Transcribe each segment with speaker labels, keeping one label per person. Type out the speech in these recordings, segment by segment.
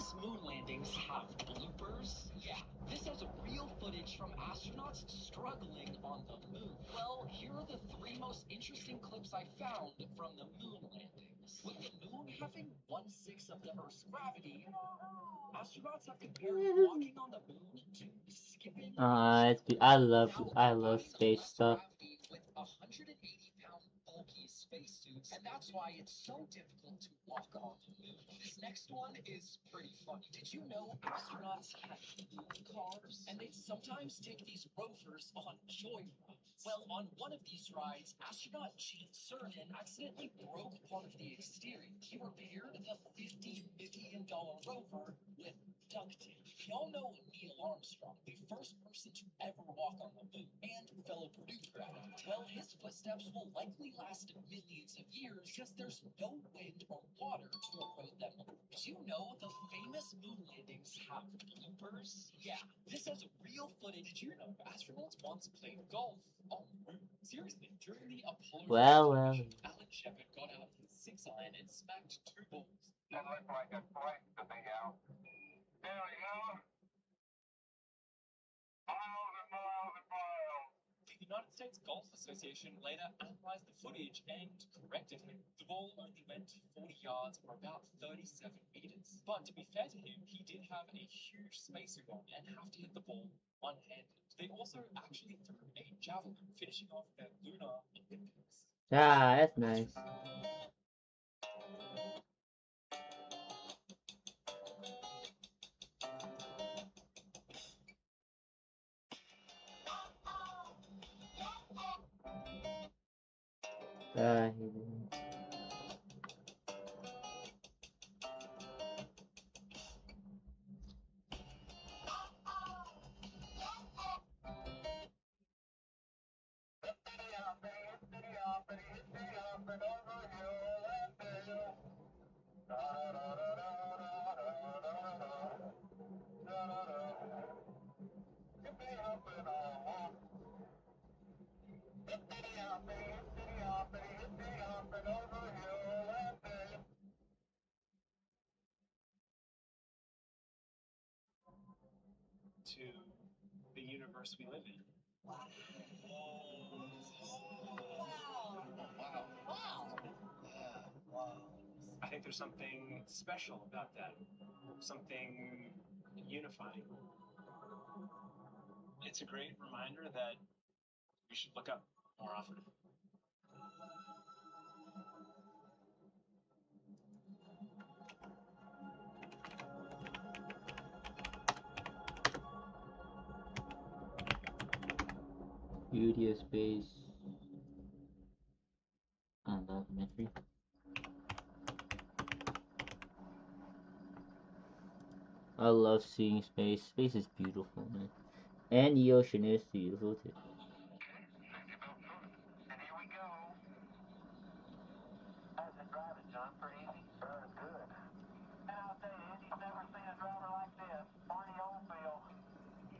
Speaker 1: famous moon landings have bloopers? Yeah, this has real footage from astronauts struggling on the moon. Well, here are the three most interesting clips I found from the moon landings. With the moon having 1/6 of the Earth's gravity, astronauts have compared walking on the moon to skipping rope.
Speaker 2: I love
Speaker 1: Bodies are
Speaker 2: space
Speaker 1: less
Speaker 2: stuff.
Speaker 1: gravity with 180-pound bulky spacesuits, and that's why it's so difficult to walk on the moon. This next one is pretty funny. Did you know astronauts have moon cars? And they sometimes take these rovers on joyrides. Well, on one of these rides, astronaut Gene Cernan accidentally broke part of the exterior. He repaired the $50 million rover with duct tape. Y'all know Neil Armstrong, the first person to ever walk on the moon, and fellow Purdue grad. Well, his footsteps will likely last millions of years because there's no wind or water to erode them. Did you know the famous moon landings have bloopers? Yeah, this has real footage. Did you know astronauts once played golf on the moon? Seriously, during the Apollo mission, Alan Shepard got out his 6-iron and smacked 2 balls.
Speaker 3: That looked like a place to be out. There we go. Miles and miles and miles.
Speaker 1: The United States Golf Association later analyzed the footage and corrected him. The ball only went 40 yards or about 37 meters. But to be fair to him, he did have a huge spacesuit on and have to hit the ball one-handed. They also actually threw a javelin, finishing off their Lunar Olympics.
Speaker 2: Ah, that's nice.
Speaker 1: To the universe we live in. Wow. I think there's something special about that, something unifying. It's a great reminder that we should look up more often.
Speaker 2: Beauty of space. Documentary. I love seeing space. Space is beautiful, man. And the ocean is beautiful too.
Speaker 3: And here we go. How's it driving, John? Pretty easy? Good. And I'll tell you, Andy's never seen a driver like this. Barney Oldfield.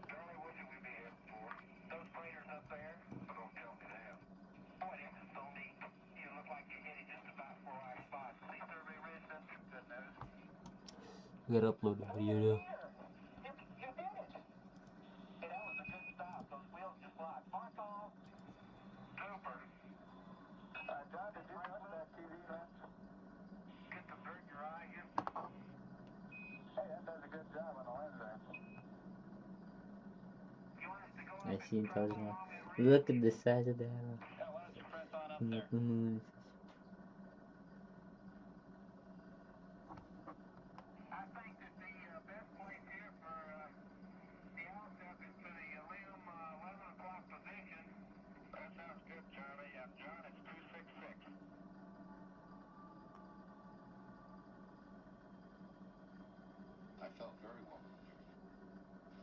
Speaker 3: Charlie, what should we be heading for? Those freighters up there? But don't tell me that. Boy, this is so neat. You look like you're headed just about for our spot. See survey ridge, that's good news.
Speaker 2: We gotta upload the video though.
Speaker 3: You did it. Hey, that was a good stop. Those wheels just locked. Mark off. Super. John, did you watch that TV, man? Get to burn your eye in. Hey, that does a good job on the lens there. You want us to go
Speaker 2: I
Speaker 3: up
Speaker 2: seen
Speaker 3: and press
Speaker 2: Tarzan.
Speaker 3: along and
Speaker 2: Look at the size of that.
Speaker 3: Yeah, why don't you press on up there? I think that the best place here for the outstep is to the limb 11 o'clock position. That sounds good, Charlie. John, it's 266.
Speaker 4: I felt very welcome.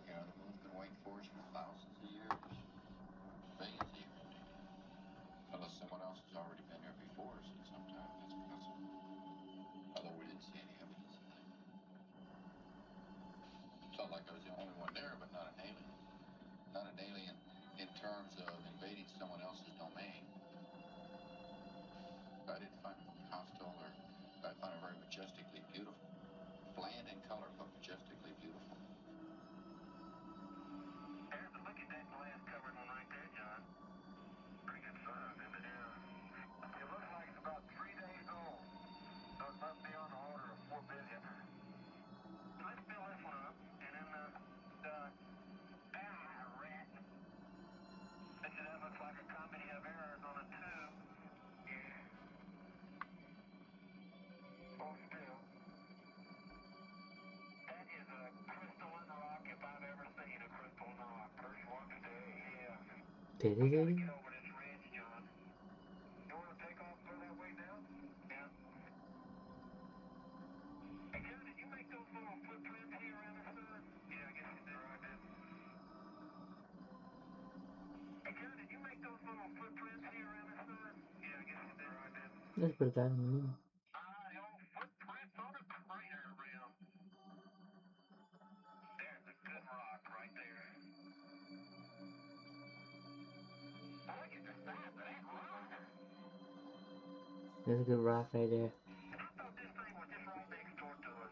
Speaker 4: You know, the moon's been waiting for us for thousands of years. Billions of years. Unless someone else has already been here before us, and sometimes that's possible. Although we didn't see any evidence of that. Felt like I was the only one there, but not an alien. Not an alien in terms of invading someone else's domain. I didn't find it hostile, or I found it very majestically beautiful. Bland in color, but
Speaker 3: We gotta get over this ridge, John. You wanna take off and go that way now? Yeah. Hey, John, did you make those little footprints here around the sun? Yeah, I guess you did. I did. Hey, John, did you make those little footprints here around the sun? Yeah, I guess you did. I did.
Speaker 2: Let's put that on the moon.
Speaker 3: Old footprints on a crater rim. There's a good rock right there. Look at the size of that rock.
Speaker 2: There's a good rock right there.
Speaker 3: I thought this thing was just right next door to us.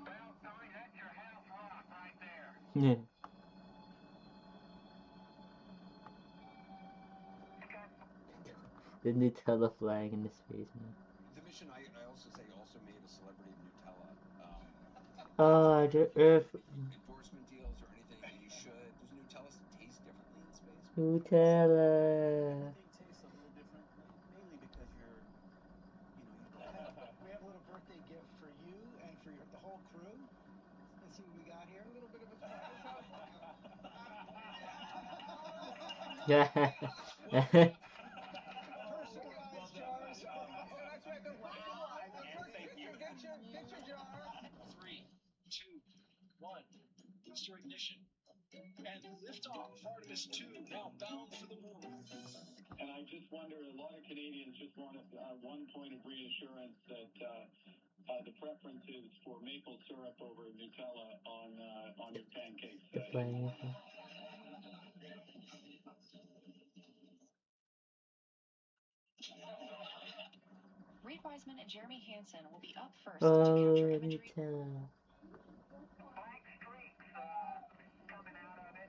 Speaker 3: Well, Tony, that's your house rock right there.
Speaker 2: Yeah. The Nutella flag in the space, man.
Speaker 5: The mission, I also say, also made a celebrity of Nutella.
Speaker 2: The Earth
Speaker 5: Endorsement deals or anything, and you should. Does Nutella taste differently in space?
Speaker 2: Nutella.
Speaker 6: Everything tastes a little different, mainly because you're, we have a little birthday gift for you and for the whole crew. Let's see what we got here. A little bit of a surprise.
Speaker 2: Yeah.
Speaker 6: Personalized jars. That's right. The personalized. Thank you. Get your jar.
Speaker 1: 3, 2, 1. Booster ignition. And liftoff. Artemis 2 now bound for the moon.
Speaker 3: And I just wonder, a lot of Canadians just want one point of reassurance that the preference is for maple syrup over Nutella on your pancakes.
Speaker 2: The flag.
Speaker 7: Reed Wiseman and Jeremy Hansen will be up first to
Speaker 2: Oh,
Speaker 7: capture imagery.
Speaker 2: Nutella.
Speaker 3: Black streaks coming out of it.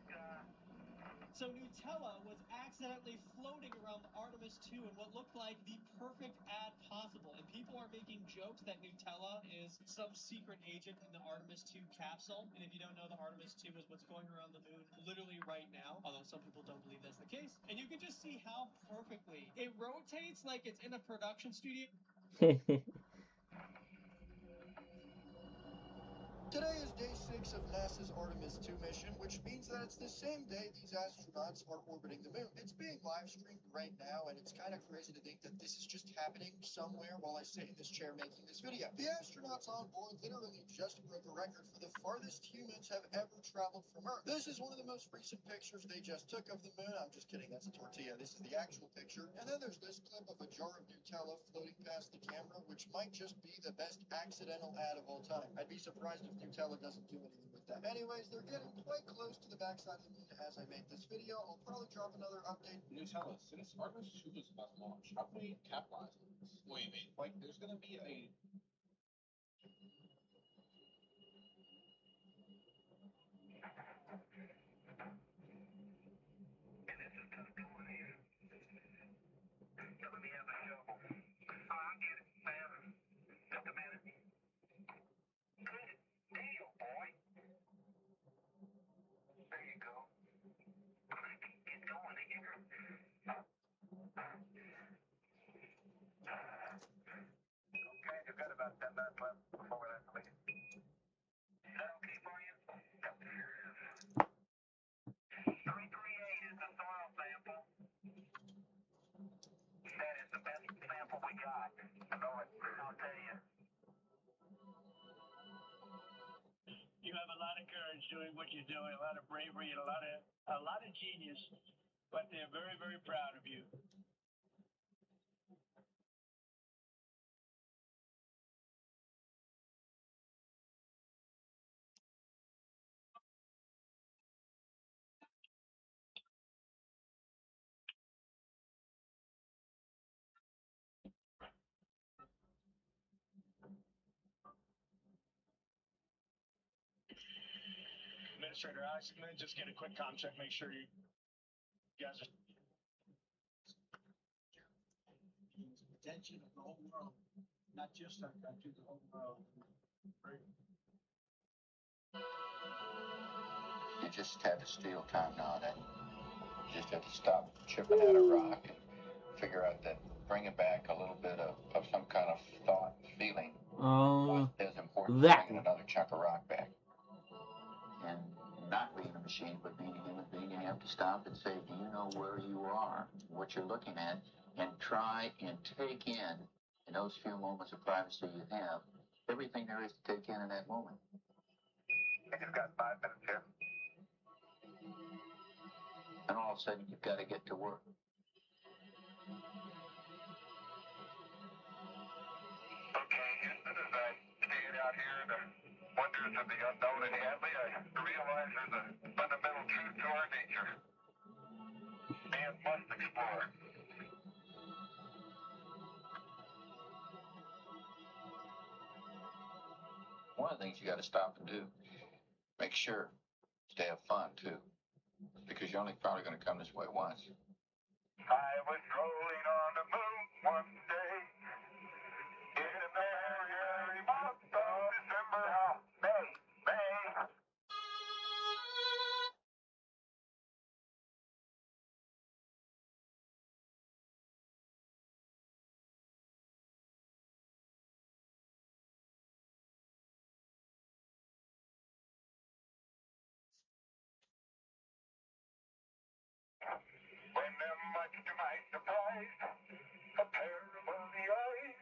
Speaker 8: So Nutella was accidentally floating around Artemis 2 in what looked like the perfect ad possible. And people are making jokes that Nutella is some secret agent in the Artemis 2 capsule. And if you don't know, the Artemis 2 is what's going around the moon literally right now, although some people don't believe that's the case. And you can just see how perfectly it rotates like it's in a production studio.
Speaker 9: Today is day 6 of NASA's Artemis 2 mission, which means that it's the same day these astronauts are orbiting the moon. It's being live streamed right now, and it's kind of crazy to think that this is just happening somewhere while I sit in this chair making this video. The astronauts on board literally just broke a record for the farthest humans have ever traveled from Earth. This is one of the most recent pictures they just took of the moon. I'm just kidding, that's a tortilla. This is the actual picture. And then there's this clip of a jar of Nutella floating past the camera, which might just be the best accidental ad of all time. I'd be surprised if Nutella doesn't do anything with that. Anyways, they're getting quite close to the backside of the moon as I make this video. I'll probably drop another update.
Speaker 4: Nutella, since Artemis 2 was about to launch, how can we capitalize on this? What do you mean? Like, there's going to be a...
Speaker 3: Let me have a shovel. I'll get it, Sam. Just a minute. Good deal, boy. There you go. Get going here. Okay, you've got about 10 minutes left before we land the mission. Is that okay for you? Yep, sure is. 338 is the soil sample. That is the best sample we got. I know it. I'll tell you. You have a lot of courage doing what you're doing, a lot of bravery, and a lot of genius. But they're very, very proud of you. Administrator Isaacman, just get a quick comm check, make sure you guys are...
Speaker 6: Attention of the whole world, not just our country, the whole world.
Speaker 4: You just had to steal time now, then. You just had to stop chipping at a rock and figure out that bringing back a little bit of some kind of thought, feeling, was as important as
Speaker 2: that.
Speaker 4: bringing another chunk of rock back. And not leaving machine, but being a human being, you have to stop and say, do you know where you are, what you're looking at, and try and take in those few moments of privacy you have, everything there is to take in that moment.
Speaker 3: I just got 5 minutes here.
Speaker 4: And all of a sudden, you've got to get to work.
Speaker 3: Okay, Houston, as I stand out here in the wonders of the unknown in Hadley, I realize there's a fundamental truth to our nature. Man must explore.
Speaker 4: One of the things you got to stop and do, make sure to have fun too, because you're only probably going to come this way once.
Speaker 3: I was strolling on the moon one day in a merry month of December. May. When much to my surprise, a pair of only eyes.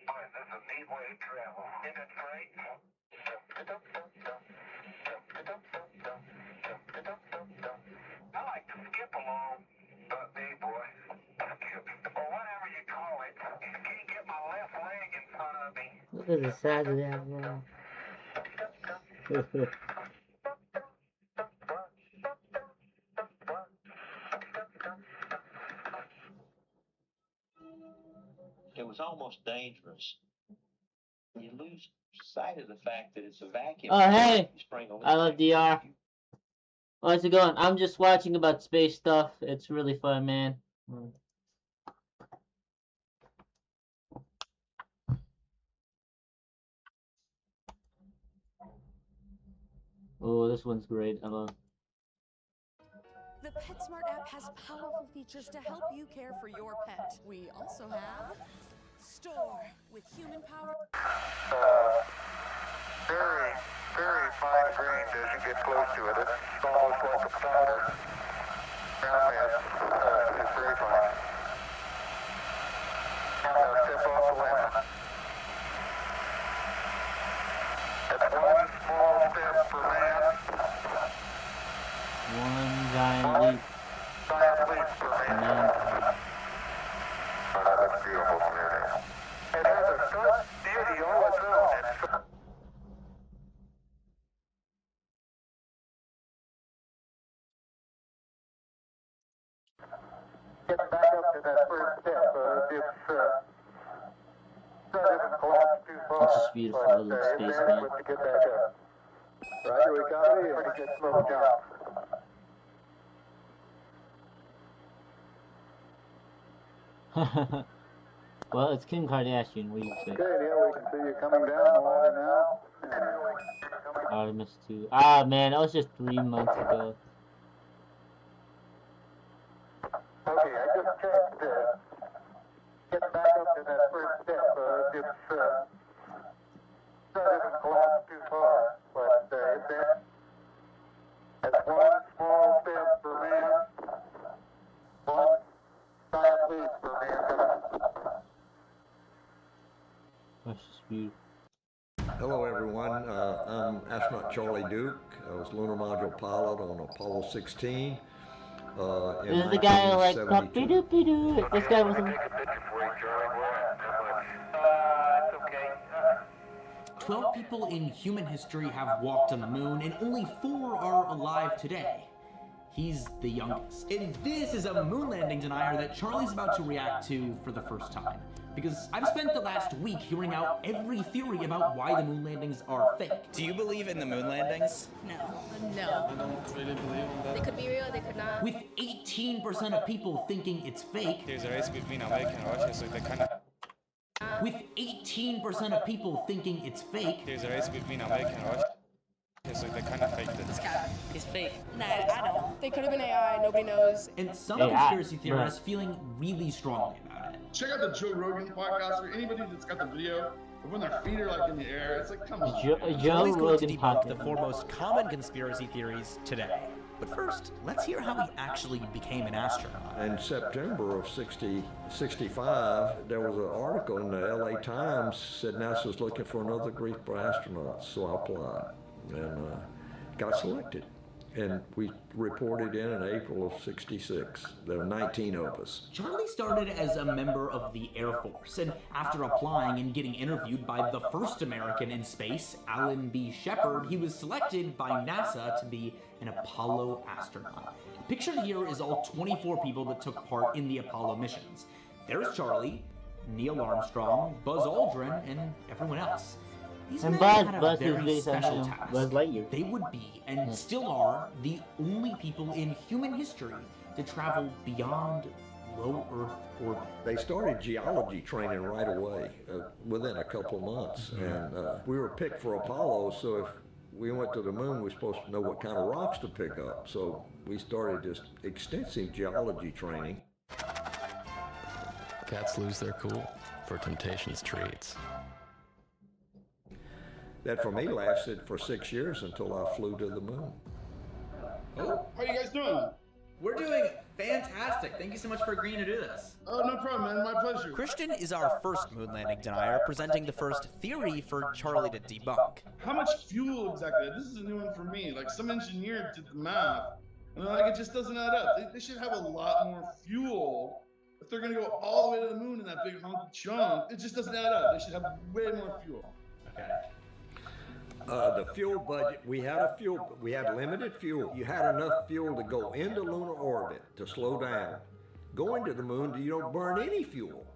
Speaker 3: Boy, this is a neat way to travel. Isn't it great? I like to skip along, but me, boy, skip. Or whatever you call it. Can't get my left leg in front of me.
Speaker 2: Look at the size of that bro.
Speaker 10: It was almost dangerous. You lose sight of the fact that it's a vacuum.
Speaker 2: Oh, hey!
Speaker 10: Spring over
Speaker 2: I love DR. How's it going? I'm just watching about space stuff. It's really fun, man. Oh, this one's great. I love.
Speaker 11: The PetSmart app has powerful features to help you care for your pet. We also have Store with human power.
Speaker 3: Very, very fine grained as you get close to it. It's almost like a powder. Ground mass is very fine. Step off the lemon. That's one small step for man.
Speaker 2: One giant leap.
Speaker 3: Giant leap for man. Oh, that's beautiful community. It has a good beauty all its own. Get back up to that first step. Doesn't collapse too far.
Speaker 2: It's just beautiful little space, man.
Speaker 3: To get back up. Roger, we copy. Pretty good slow jump.
Speaker 2: Well, it's Kim Kardashian. What do you expect?
Speaker 3: Okay, yeah, we can see you coming down the ladder now.
Speaker 2: Artemis 2. Ah, man, that was just 3 months ago.
Speaker 3: Okay, I just checked. Get back up to that first step. Doesn't collapse too far, but it's one small step for man, one giant leap for mankind.
Speaker 2: That's just beautiful.
Speaker 12: Hello everyone, I'm astronaut Charlie Duke. I was lunar module pilot on Apollo 16.
Speaker 2: This is the guy who like puppy doopy doo. This guy was.
Speaker 13: 12 people in human history have walked on the moon, and only 4 are alive today. He's the youngest. And this is a moon landing denier that Charlie's about to react to for the first time. Because I've spent the last week hearing out every theory about why the moon landings are fake.
Speaker 14: Do you believe in the moon landings?
Speaker 11: No.
Speaker 14: I don't really believe in that.
Speaker 11: They could be real, they could not.
Speaker 13: With 18% of people thinking it's fake.
Speaker 14: There's a race between America and Russia, so they kind of...
Speaker 13: With 18% of people thinking it's fake.
Speaker 14: There's a race between America and Russia, so they kind of faked it.
Speaker 11: This guy is fake. Nah, I don't. They could have been AI, nobody knows.
Speaker 13: And some
Speaker 2: AI,
Speaker 13: conspiracy theorists feeling really strongly about it.
Speaker 15: check out the Joe Rogan podcast or anybody that's got the video of when their feet are like in the air. It's like, come on.
Speaker 13: Charlie's going to debunk the four most common conspiracy theories today. But first, let's hear how he actually became an astronaut.
Speaker 12: In September of 65, there was an article in the LA Times said NASA's looking for another group of astronauts. So I applied and got selected. And we reported in April of 66. There were 19 of us.
Speaker 13: Charlie started as a member of the Air Force, and after applying and getting interviewed by the first American in space, Alan B. Shepard, he was selected by NASA to be an Apollo astronaut. Pictured here is all 24 people that took part in the Apollo missions. There's Charlie, Neil Armstrong, Buzz Aldrin, and everyone else. These men had a very special task. They would be, and still are, the only people in human history to travel beyond low Earth orbit.
Speaker 12: They started geology training right away, within a couple of months. And we were picked for Apollo, so if we went to the moon, we were supposed to know what kind of rocks to pick up. So we started this extensive geology training.
Speaker 16: Cats lose their cool for temptation's treats.
Speaker 12: That for me lasted for 6 years until I flew to the moon.
Speaker 15: Oh, how are you guys doing?
Speaker 13: We're doing fantastic. Thank you so much for agreeing to do this.
Speaker 15: Oh, no problem, man. My pleasure.
Speaker 13: Christian is our first moon landing denier, presenting the first theory for Charlie to debunk.
Speaker 15: How much fuel exactly? This is a new one for me. Like, some engineer did the math, and like, it just doesn't add up. They should have a lot more fuel. If they're gonna go all the way to the moon in that big hunky chunk, it just doesn't add up. They should have way more fuel.
Speaker 13: Okay.
Speaker 12: The fuel budget, we had limited fuel. You had enough fuel to go into lunar orbit to slow down. Going to the moon, you don't burn any fuel.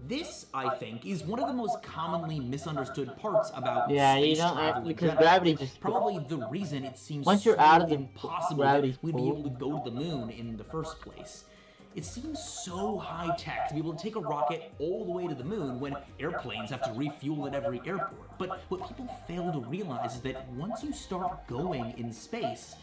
Speaker 13: This, I think, is one of the most commonly misunderstood parts about
Speaker 2: space
Speaker 13: travel
Speaker 2: because gravity just
Speaker 13: probably the reason it seems
Speaker 2: once you're
Speaker 13: so
Speaker 2: out of the
Speaker 13: impossible that we'd be able to go to the moon in the first place. It seems so high-tech to be able to take a rocket all the way to the moon when airplanes have to refuel at every airport. But what people fail to realize is that once you start going in space,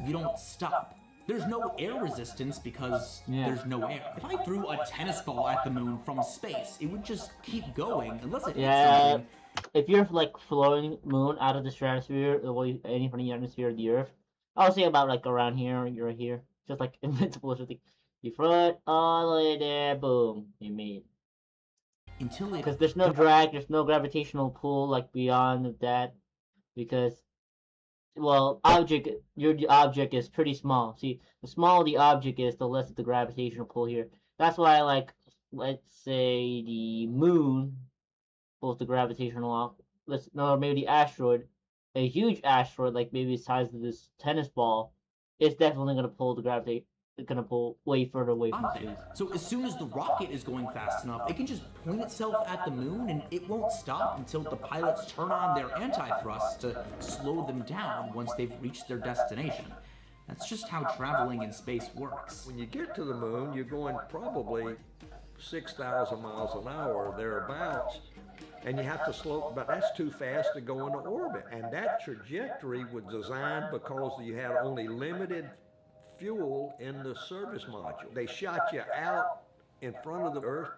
Speaker 13: you don't stop. There's no air resistance because there's no air. If I threw a tennis ball at the moon from space, it would just keep going unless it hit something.
Speaker 2: If you're like floating moon out of the stratosphere, any from the atmosphere of the Earth, I'll say about like around here, you're right here. Just like Invincible or something. You throw it all the way there, boom, you made it. Because there's no drag, there's no gravitational pull like beyond that. Because, well, your object is pretty small. See, the smaller the object is, the less the gravitational pull here. That's why, like, let's say the moon pulls the gravitational, maybe the asteroid, a huge asteroid, like maybe the size of this tennis ball, it's definitely going to pull the gravity, it's going to pull way further away from space.
Speaker 13: So as soon as the rocket is going fast enough, it can just point itself at the moon and it won't stop until the pilots turn on their anti-thrust to slow them down once they've reached their destination. That's just how traveling in space works.
Speaker 12: When you get to the moon, you're going probably 6,000 miles an hour, thereabouts. And you have to slow, but that's too fast to go into orbit. And that trajectory was designed because you had only limited fuel in the service module. They shot you out in front of the Earth,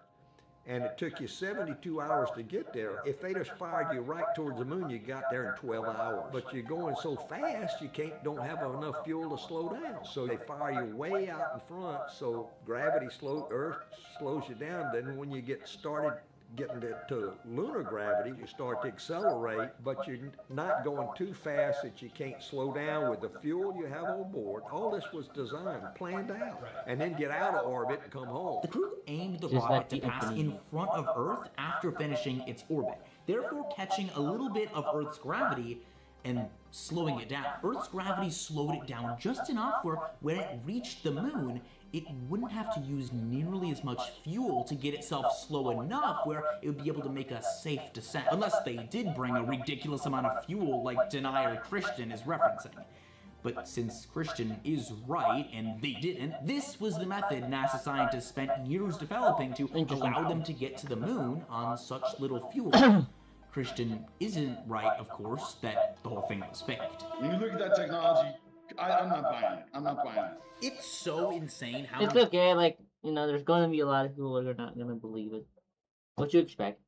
Speaker 12: and it took you 72 hours to get there. If they just fired you right towards the moon, you got there in 12 hours. But you're going so fast, you don't have enough fuel to slow down. So they fire you way out in front, so gravity Earth slows you down. Then when you get started getting to lunar gravity, you start to accelerate, but you're not going too fast that you can't slow down with the fuel you have on board. All this was designed, planned out, and then get out of orbit and come home.
Speaker 13: The crew aimed the rocket to pass in front of Earth after finishing its orbit, therefore catching a little bit of Earth's gravity and slowing it down. Earth's gravity slowed it down just enough where when it reached the moon, it wouldn't have to use nearly as much fuel to get itself slow enough where it would be able to make a safe descent. Unless they did bring a ridiculous amount of fuel like denier Christian is referencing. But since Christian is right and they didn't, this was the method NASA scientists spent years developing to allow them to get to the moon on such little fuel. Christian isn't right, of course, that the whole thing was faked.
Speaker 15: When you look at that technology, I'm not buying it. I'm not buying it.
Speaker 13: It's so insane how...
Speaker 2: It's okay, like, You know, there's going to be a lot of people that are not going to believe it. What you expect?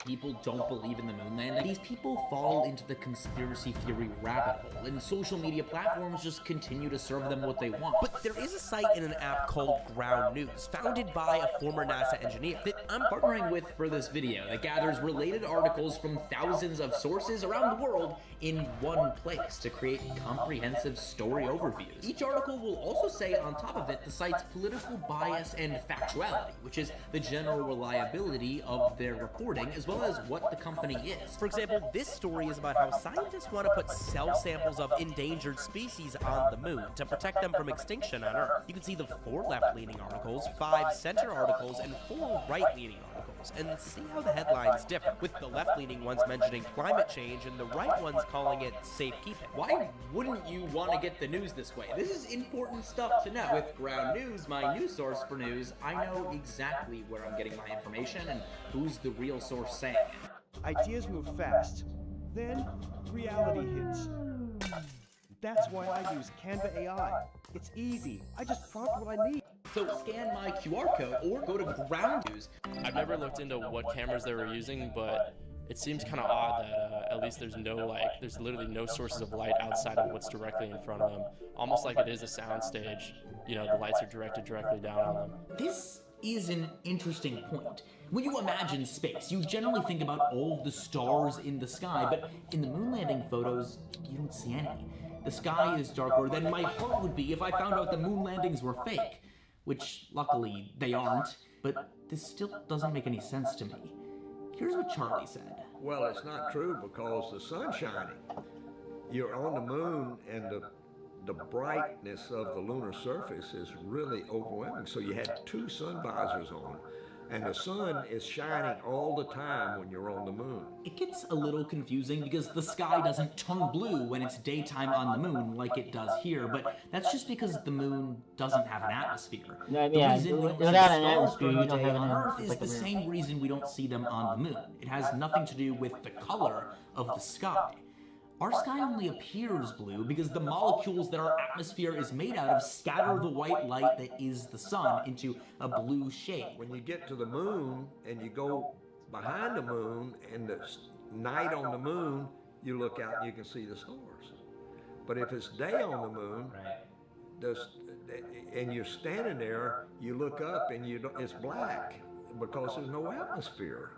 Speaker 13: People don't believe in the moon landing. These people fall into the conspiracy theory rabbit hole, and social media platforms just continue to serve them what they want.
Speaker 17: But there is a site in an app called Ground News, founded by a former NASA engineer, that
Speaker 13: I'm partnering with for this video that gathers related articles from thousands of sources around the world in one place to create comprehensive story overviews. Each article will also say on top of it the site's political bias and factuality, which is the general reliability of their reporting, as well as what the company is.
Speaker 17: For example, this story is about how scientists want to put cell samples of endangered species on the moon to protect them from extinction on Earth. You can see the 4 left-leaning articles, 5 center articles, and 4 right-leaning articles, and see how the headlines differ, with the left-leaning ones mentioning climate change and the right ones calling it safekeeping.
Speaker 13: Why wouldn't you want to get the news this way? This is important stuff to know. With Ground News, my news source for news, I know exactly where I'm getting my information and who's the real source saying it.
Speaker 18: Ideas move fast, then reality hits. That's why I use Canva AI. It's easy. I just prompt what I need.
Speaker 13: So scan my QR code or go to Ground News.
Speaker 14: I've never looked into what cameras they were using, but it seems kind of odd that at least there's literally no sources of light outside of what's directly in front of them. Almost like it is a sound stage. You know, the lights are directed directly down on them.
Speaker 13: This is an interesting point. When you imagine space, you generally think about all the stars in the sky, but in the moon landing photos, you don't see any. The sky is darker than my heart would be if I found out the moon landings were fake, which luckily they aren't, but this still doesn't make any sense to me. Here's what Charlie said.
Speaker 12: Well, it's not true because the sun's shining. You're on the moon and the brightness of the lunar surface is really overwhelming. So you had 2 sun visors on, and the sun is shining all the time when you're on the moon.
Speaker 13: It gets a little confusing because the sky doesn't turn blue when it's daytime on the moon like it does here, but that's just because the moon doesn't have an atmosphere.
Speaker 2: Yeah,
Speaker 13: the reason we don't see
Speaker 2: without an
Speaker 13: stars
Speaker 2: atmosphere,
Speaker 13: during
Speaker 2: you
Speaker 13: the
Speaker 2: don't
Speaker 13: day
Speaker 2: have an
Speaker 13: on Earth
Speaker 2: atmosphere.
Speaker 13: is
Speaker 2: It's
Speaker 13: the
Speaker 2: like a
Speaker 13: same reason we don't see them on the moon. It has nothing to do with the color of the sky. Our sky only appears blue because the molecules that our atmosphere is made out of scatter the white light that is the sun into a blue shade.
Speaker 12: When you get to the moon and you go behind the moon in the night on the moon, you look out and you can see the stars. But if it's day on the moon, and you're standing there, you look up and it's black because there's no atmosphere.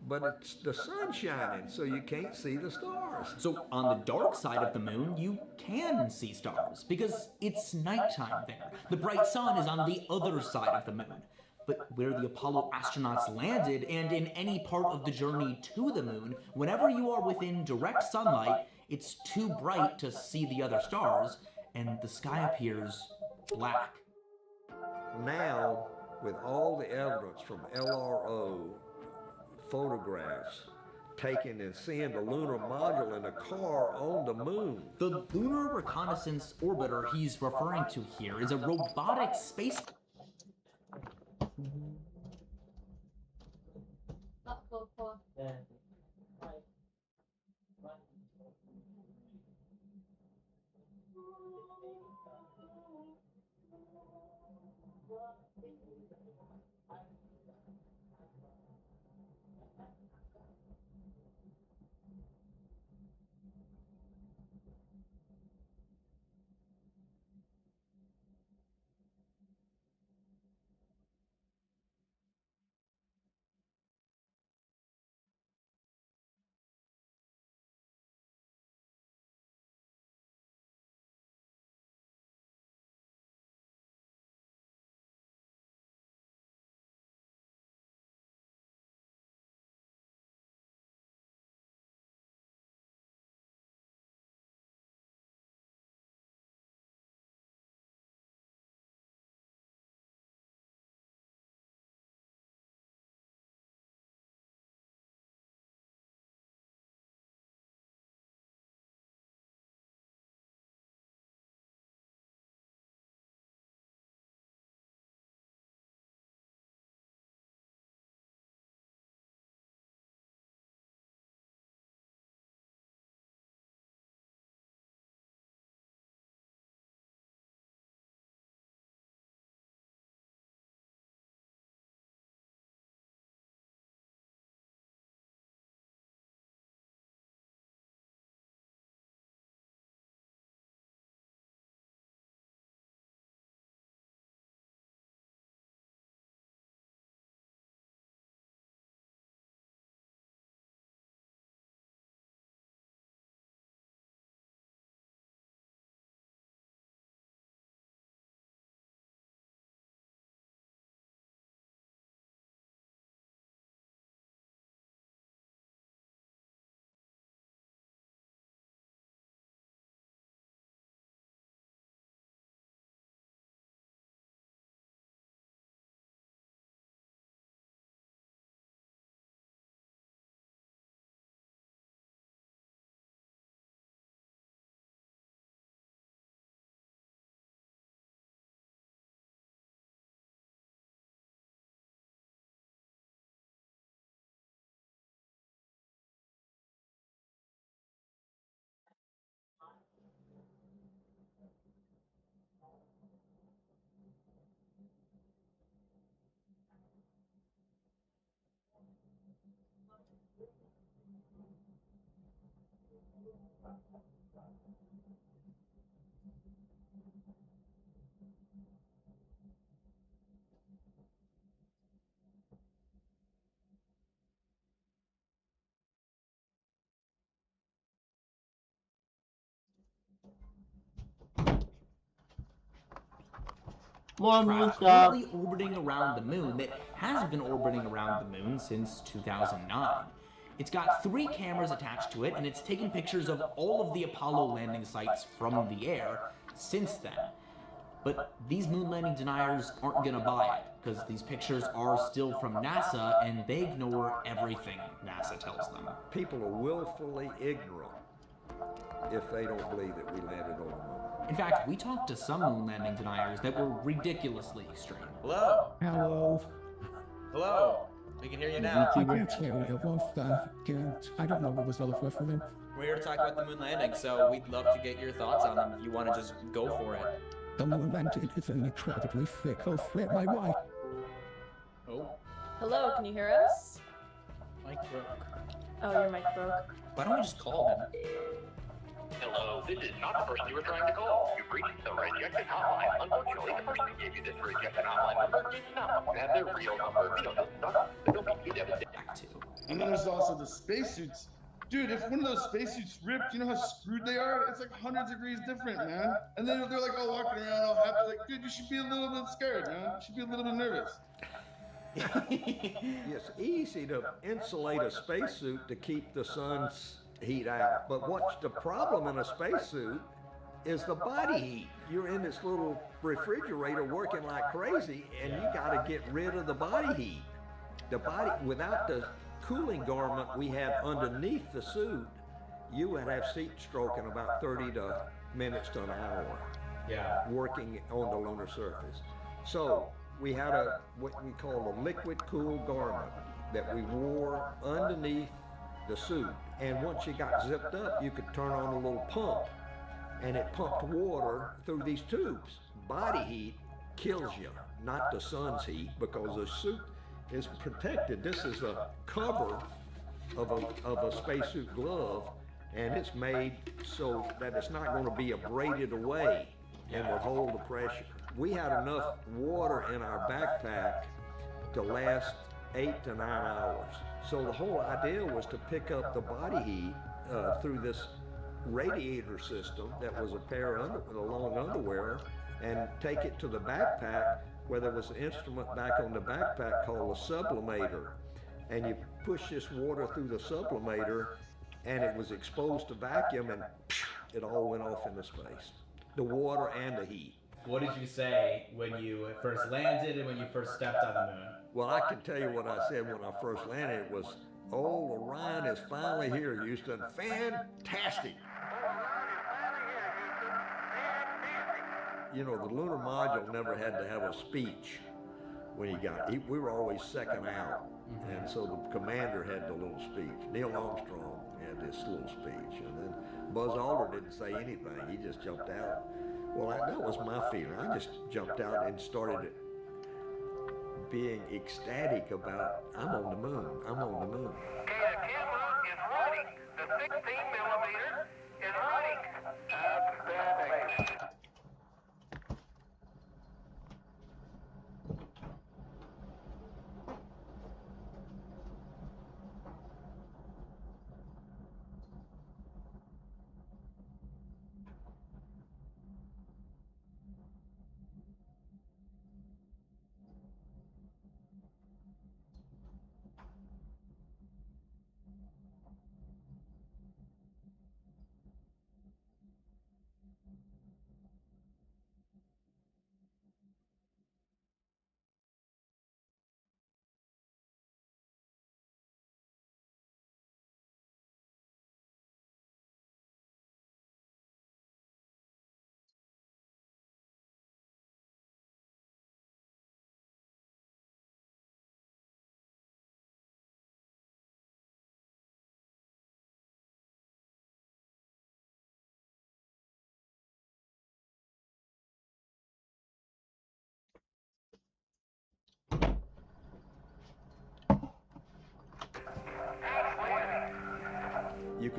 Speaker 12: But it's the sun shining, so you can't see the stars.
Speaker 13: So on the dark side of the moon, you can see stars because it's nighttime there. The bright sun is on the other side of the moon. But where the Apollo astronauts landed and in any part of the journey to the moon, whenever you are within direct sunlight, it's too bright to see the other stars, and the sky appears black.
Speaker 12: Now, with all the evidence from LRO, photographs taken and seeing the lunar module in a car on the moon.
Speaker 13: The Lunar Reconnaissance Orbiter he's referring to here is a robotic space.
Speaker 2: More moon
Speaker 13: Craft
Speaker 2: stuff.
Speaker 13: currently orbiting around the moon that has been orbiting around the moon since 2009. It's got 3 cameras attached to it, and it's taken pictures of all of the Apollo landing sites from the air since then. But these moon landing deniers aren't gonna buy it, because these pictures are still from NASA, and they ignore everything NASA tells them.
Speaker 12: People are willfully ignorant if they don't believe that we landed on the moon.
Speaker 13: In fact, we talked to some moon landing deniers that were ridiculously extreme.
Speaker 19: Hello?
Speaker 20: Hello.
Speaker 19: Hello? We can hear you now.
Speaker 20: I can't hear you. Well, I don't know what was the other first one.
Speaker 19: We're here to talk about the moon landing, so we'd love to get your thoughts on them if you want to just go for it.
Speaker 20: The moon landing is an incredibly fickle threat. My wife.
Speaker 19: Oh.
Speaker 21: Hello, can you hear us?
Speaker 19: Mike broke.
Speaker 21: Oh, your mic broke.
Speaker 19: Why don't we just call him?
Speaker 22: Hello, this is not the person you were trying to call. You've reached the rejected hotline. Unfortunately, the person who gave you this rejected hotline number did not have their real number. We don't know the don't mean you never did.
Speaker 15: And then there's also the spacesuits. Dude, if one of those spacesuits ripped, you know how screwed they are? It's like 100 degrees different, man. And then they're like all walking around all happy, like, dude, you should be a little bit scared, man. You should be a little bit nervous.
Speaker 12: It's easy to insulate a spacesuit to keep the sun's heat out. But what's the problem in a spacesuit is the body heat. You're in this little refrigerator working like crazy, and you got to get rid of the body heat. The body, without the cooling garment we had underneath the suit, you would have heat stroke in about 30 minutes to an hour.
Speaker 19: Yeah.
Speaker 12: Working on the lunar surface. So we had what we call a liquid cool garment that we wore underneath the suit. And once you got zipped up, you could turn on a little pump, and it pumped water through these tubes. Body heat kills you, not the sun's heat, because the suit is protected. This is a cover of a spacesuit glove, and it's made so that it's not going to be abraded away and will hold the pressure. We had enough water in our backpack to last 8 to 9 hours. So the whole idea was to pick up the body heat through this radiator system that was a pair of a long underwear, and take it to the backpack, where there was an instrument back on the backpack called a sublimator. And you push this water through the sublimator, and it was exposed to vacuum, and it all went off into space. The water and the heat.
Speaker 19: What did you say when you first landed and when you first stepped on the moon?
Speaker 12: Well, I can tell you what I said when I first landed. It was, "Oh, Orion is finally here, Houston. Fantastic." You know, the lunar module never had to have a speech when he got it. We were always second out. And so the commander had the little speech. Neil Armstrong had this little speech. And then Buzz Aldrin didn't say anything. He just jumped out. Well, that was my feeling. I just jumped out and started being ecstatic about, I'm on the moon. I'm on the moon.
Speaker 3: Okay, the camera is running. The 16mm is running. Outstanding.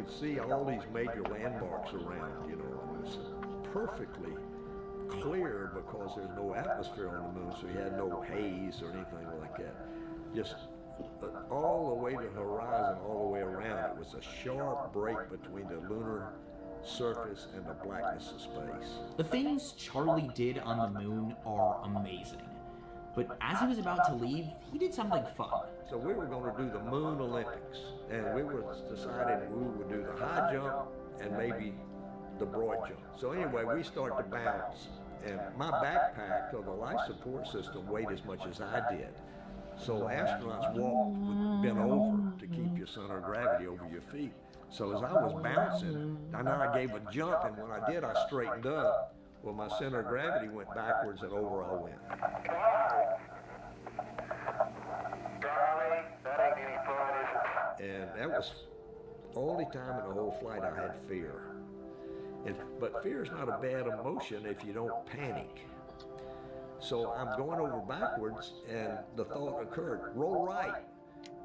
Speaker 12: could see all these major landmarks around, you know. It's perfectly clear because there's no atmosphere on the moon, so you had no haze or anything like that. Just all the way to the horizon, all the way around. It was a sharp break between the lunar surface and the blackness of space.
Speaker 13: The things Charlie did on the moon are amazing. But as he was about to leave, he did something fun.
Speaker 12: So we were going to do the Moon Olympics, and we were decided we would do the high jump and maybe the broad jump. So anyway, we started to bounce, and my backpack or the life support system weighed as much as I did. So astronauts walked with bent over to keep your center of gravity over your feet. So as I was bouncing, I know I gave a jump, and when I did, I straightened up. Well, my center of gravity went backwards, and over I went.
Speaker 3: Charlie, that ain't any fun, is it?
Speaker 12: And that was the only time in the whole flight I had fear. But fear is not a bad emotion if you don't panic. So I'm going over backwards, and the thought occurred, roll right.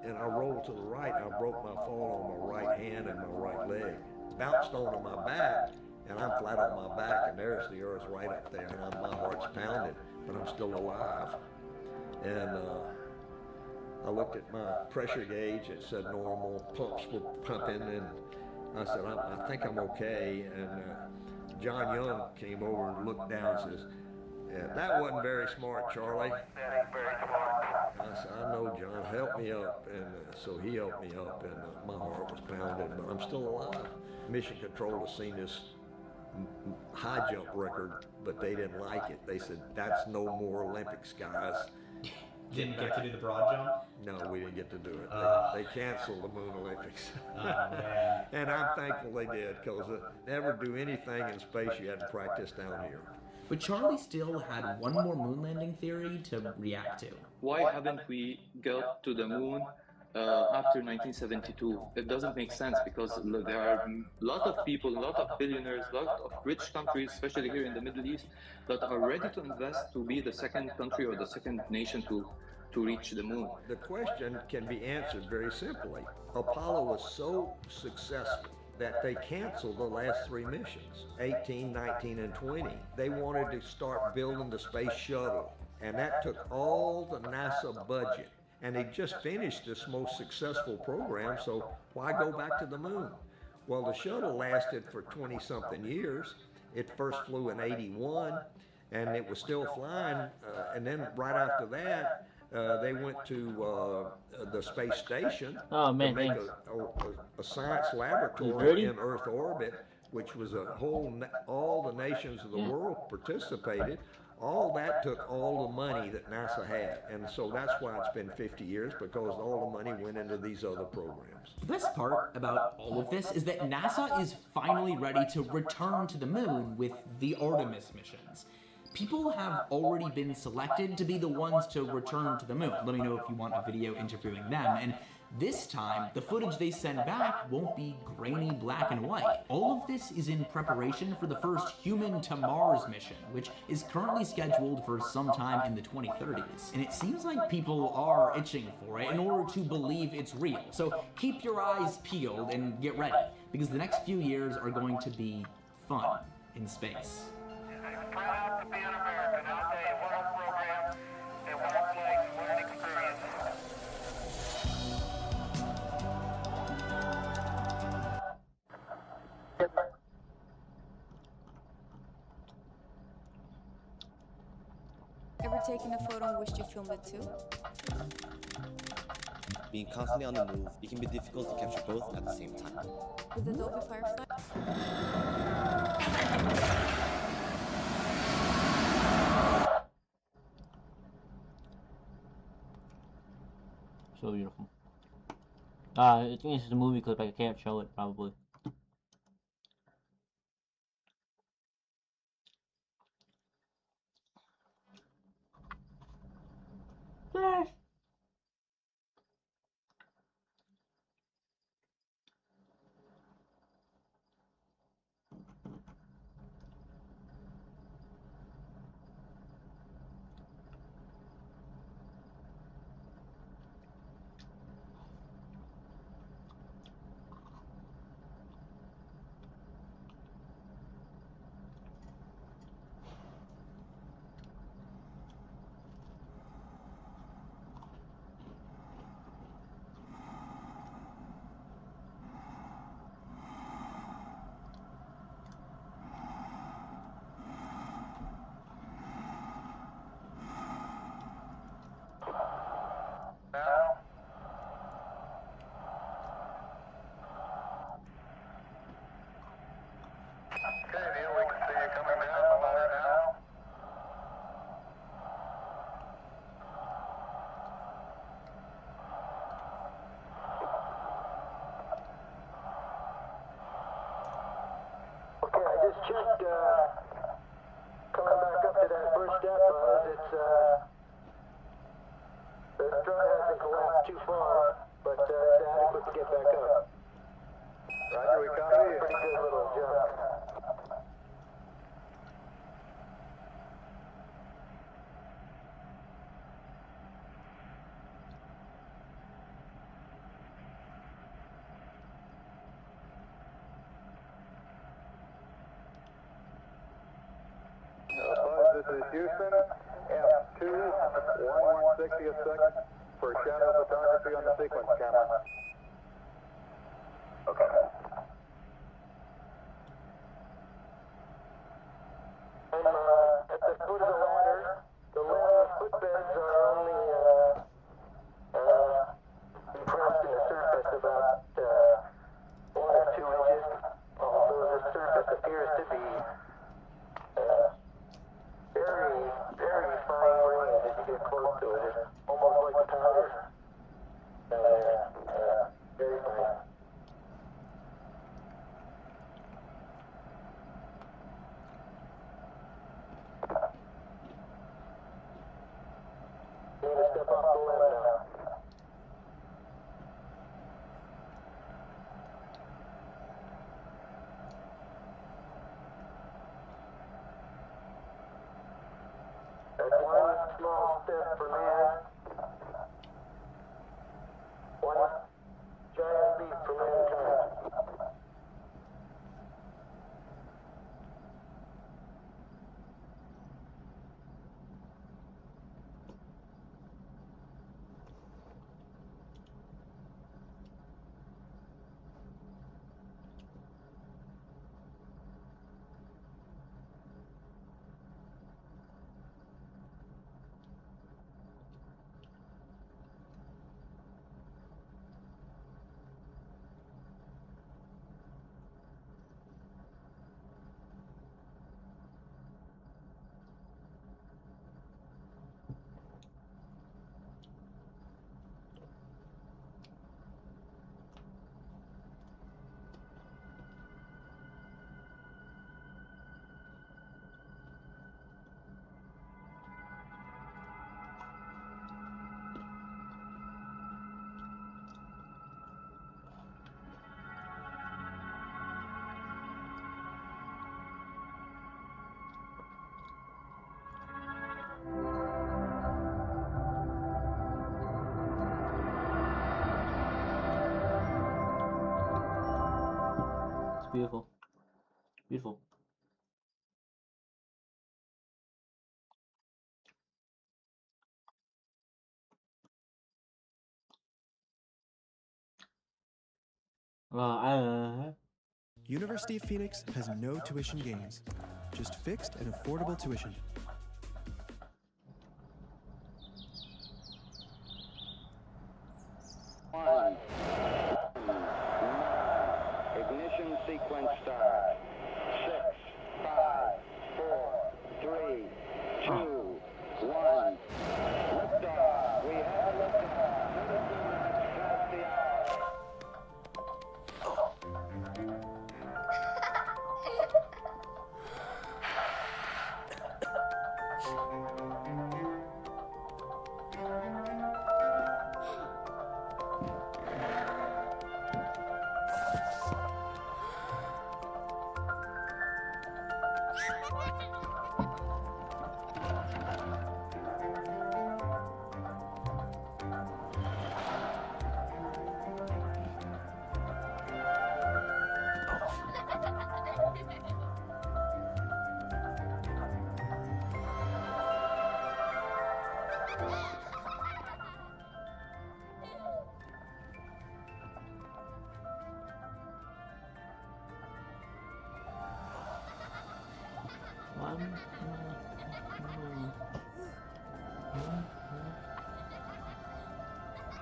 Speaker 12: And I rolled to the right, and I broke my fall on my right hand and my right leg. Bounced onto my back, and I'm flat on my back, and there's the Earth right up there, and my heart's pounding, but I'm still alive. And I looked at my pressure gauge, it said normal, pumps were pumping, and I said, I think I'm okay. And John Young came over and looked down and says, yeah, that wasn't very smart, Charlie.
Speaker 3: That ain't very smart.
Speaker 12: I said, I know, John, help me up. And so he helped me up, and my heart was pounding, but I'm still alive. Mission Control has seen this high jump record, but they didn't like it. They said, that's no more Olympics, guys.
Speaker 13: Didn't get to do the broad jump?
Speaker 12: No, we didn't get to do it. They canceled the Moon Olympics.
Speaker 13: Oh, man.
Speaker 12: And I'm thankful they did, because never do anything in space you hadn't practiced down here.
Speaker 13: But Charlie still had one more moon landing theory to react to.
Speaker 1: Why haven't we got to the moon after 1972? It doesn't make sense, because there are a lot of people, a lot of billionaires, a lot of rich countries, especially here in the Middle East, that are ready to invest to be the second country or the second nation to reach the moon.
Speaker 12: The question can be answered very simply. Apollo was so successful that they canceled the last 3 missions, 18, 19, and 20. They wanted to start building the space shuttle, and that took all the NASA budget. And they just finished this most successful program, so why go back to the moon? Well, the shuttle lasted for 20-something years. It first flew in '81, and it was still flying, and then right after that, they went to the space station to make a science laboratory in Earth orbit, which was all the nations of the world participated. All that took all the money that NASA had, and so that's why it's been 50 years, because all the money went into these other programs.
Speaker 13: The best part about all of this is that NASA is finally ready to return to the moon with the Artemis missions. People have already been selected to be the ones to return to the moon. Let me know if you want a video interviewing them. And this time, the footage they send back won't be grainy black and white. All of this is in preparation for the first human to Mars mission, which is currently scheduled for sometime in the 2030s. And it seems like people are itching for it in order to believe it's real. So keep your eyes peeled and get ready, because the next few years are going to be fun in space.
Speaker 3: Proud to be an American. I'll tell you, what a program and what a place, what an experience.
Speaker 11: Ever taken a photo and wished you filmed it too?
Speaker 5: Being constantly on the move, it can be difficult to capture both at the same time.
Speaker 11: With Adobe Firefly?
Speaker 2: So beautiful. I think this is a movie clip. I can't show it probably. Flash.
Speaker 3: checked, coming back up to that first step, Buzz, it's, the strut hasn't collapsed too far, but it's adequate to get back up. Roger, we copy. Pretty good little jump.
Speaker 7: Buzz, this is Houston. F2, 1/160th second for shadow photography on the sequence camera. Okay.
Speaker 3: I'm at the foot of the ladder. The limb footbeds are only compressed in the surface about 1 or 2 inches, although the surface appears to be very, very fine grained as you get close to it. It's almost like powder down there. Very fine. Need to step off the limb now. That's one small step for man, one giant leap for mankind.
Speaker 2: It's beautiful. Beautiful.
Speaker 18: University of Phoenix has no tuition games, just fixed and affordable tuition.
Speaker 7: Ignition sequence start. 6, 5, 4, 3, 2, 1. Liftoff. We have liftoff. Past the hour.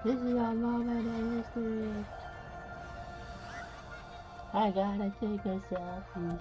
Speaker 2: This is our moment in history. I gotta take a selfie.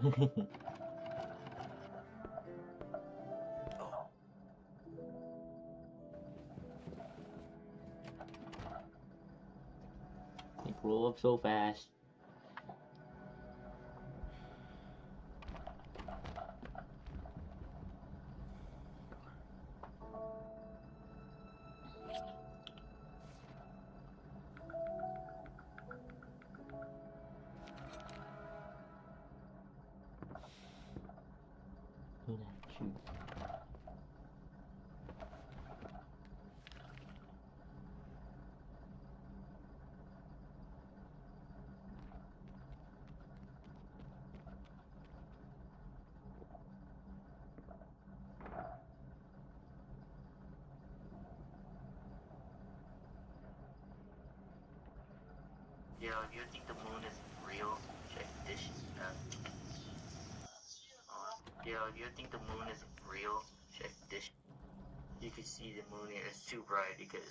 Speaker 2: They grow up so fast. Look at you.
Speaker 8: Yo, do you think the moon is real? Check this. Yo, do you think the moon is real? Check this. You can see the moon here. It's too bright because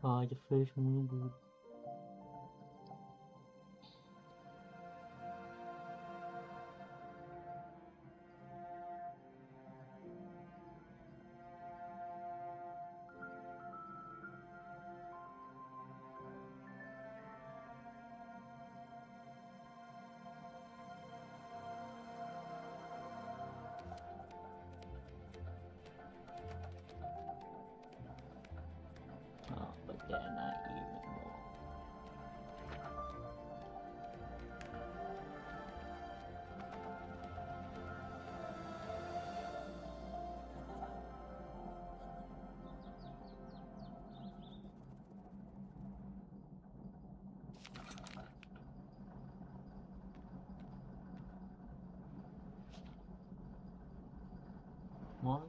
Speaker 2: Ah, the first moon, dude. Oh, but they're not even more. One.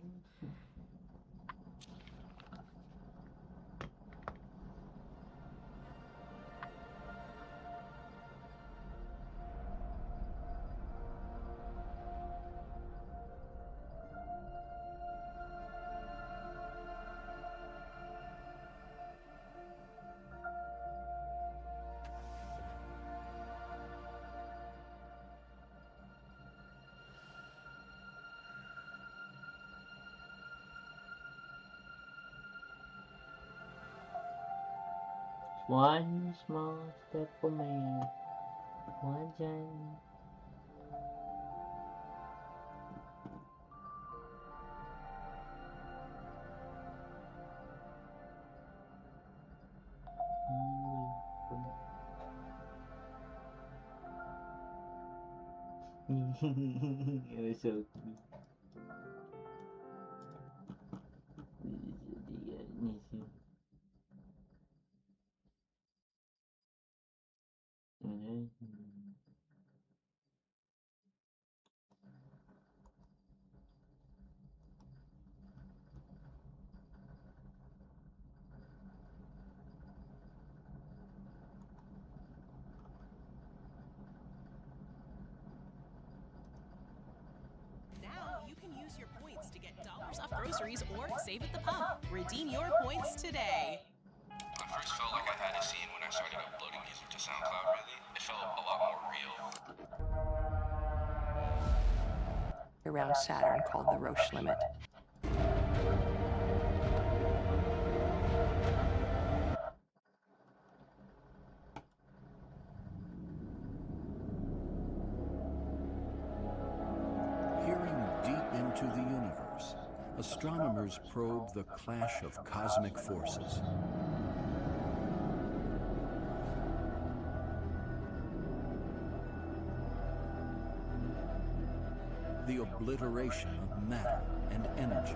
Speaker 2: One small step for man, one giant. It was so cute.
Speaker 11: Now
Speaker 6: off groceries or save at the pump. Redeem your points today.
Speaker 9: I first felt like I had a scene when I started uploading music to SoundCloud, really. It felt a lot more real.
Speaker 23: Around Saturn called the Roche limit.
Speaker 24: Peering deep into the universe, astronomers probe the clash of cosmic forces. The obliteration of matter and energy.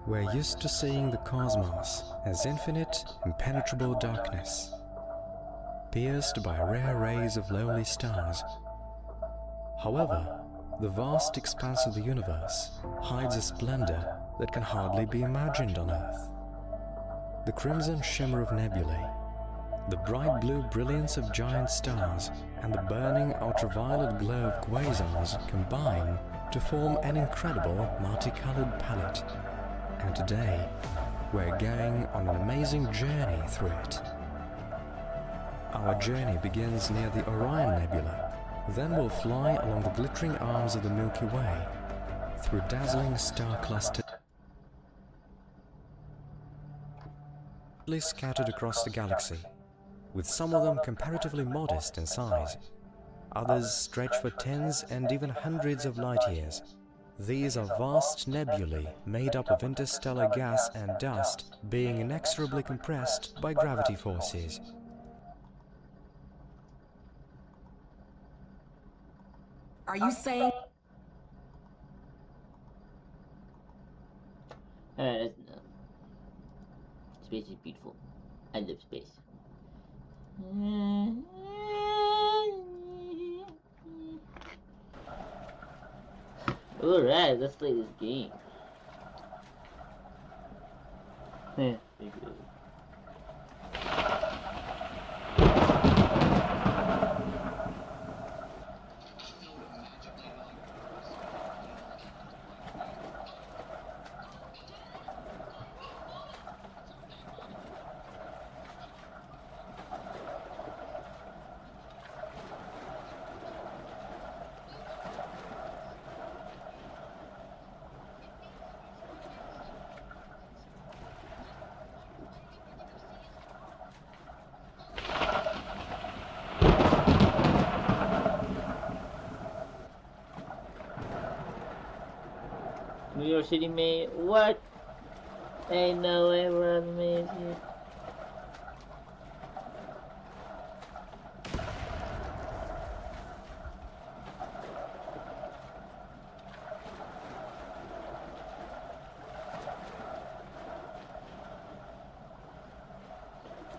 Speaker 25: We're used to seeing the cosmos as infinite, impenetrable darkness, pierced by rare rays of lonely stars. However, the vast expanse of the universe hides a splendor that can hardly be imagined on Earth. The crimson shimmer of nebulae, the bright blue brilliance of giant stars, and the burning ultraviolet glow of quasars combine to form an incredible multicolored palette. And today, we're going on an amazing journey through it. Our journey begins near the Orion Nebula, then we'll fly along the glittering arms of the Milky Way, through dazzling star clusters scattered across the galaxy, with some of them comparatively modest in size. Others stretch for tens and even hundreds of light years. These are vast nebulae made up of interstellar gas and dust being inexorably compressed by gravity forces.
Speaker 23: Are you saying?
Speaker 2: Space is beautiful. I love space. Alright, let's play this game. New York City, mate. What? Ain't no way we're on the maze here.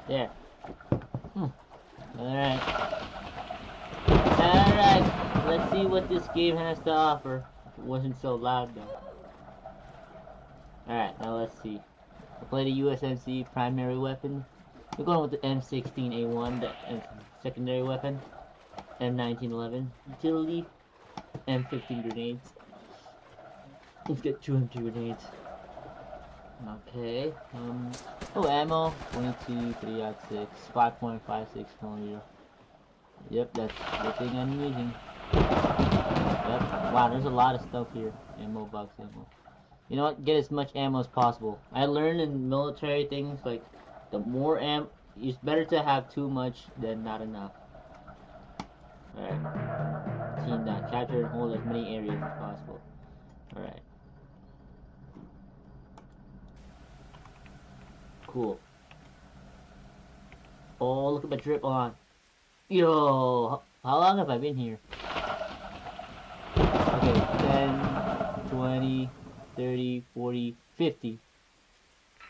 Speaker 2: There. Alright. Alright. Let's see what this game has to offer. If it wasn't so loud though. Alright, now let's see. I play the USMC primary weapon. We're going with the M16A1, the secondary weapon. M1911 utility. M15 grenades. Let's get 200 grenades. Okay. Oh, ammo. 22, 3.6, 5.56 millimeter. Yep, that's the thing I'm using. Yep. Wow, there's a lot of stuff here. Ammo, box ammo. You know what? Get as much ammo as possible. I learned in military things like the more ammo, it's better to have too much than not enough. Alright. Team that. Capture and hold as many areas as possible. Alright. Cool. Oh, look at my drip on. Yo, how long have I been here? Okay, 10, 20, 30, 40, 50.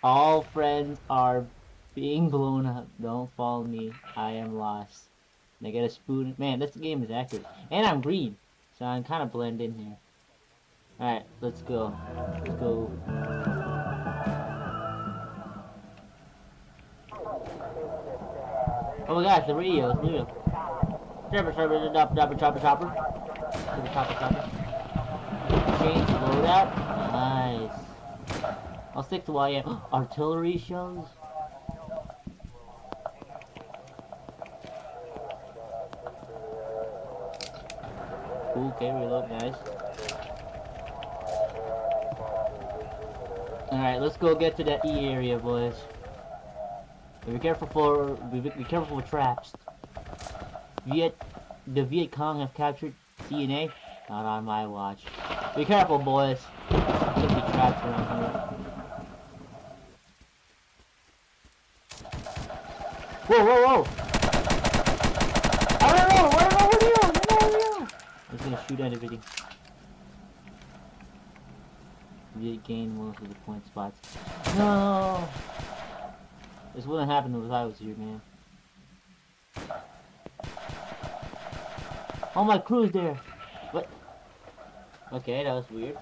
Speaker 2: All friends are being blown up. Don't follow me. I am lost. And I get a spoon. Man, this game is accurate. And I'm green, so I'm kind of blend in here. Alright, let's go. Let's go. Oh my gosh, the radio, it's real. Chopper. Change loadout. Nice. I'll stick to YM. Artillery shells. Okay, reload, nice. Alright, let's go get to that E area, boys. Be careful for traps. The Viet Cong have captured CNA. Not on my watch. Be careful, boys. There could be traps around here. Whoa! I don't know what are you? I was gonna shoot at everything. We gain most of the point spots. No! This wouldn't happen if I was here, man. Oh, my crew's there! What? Okay, that was weird.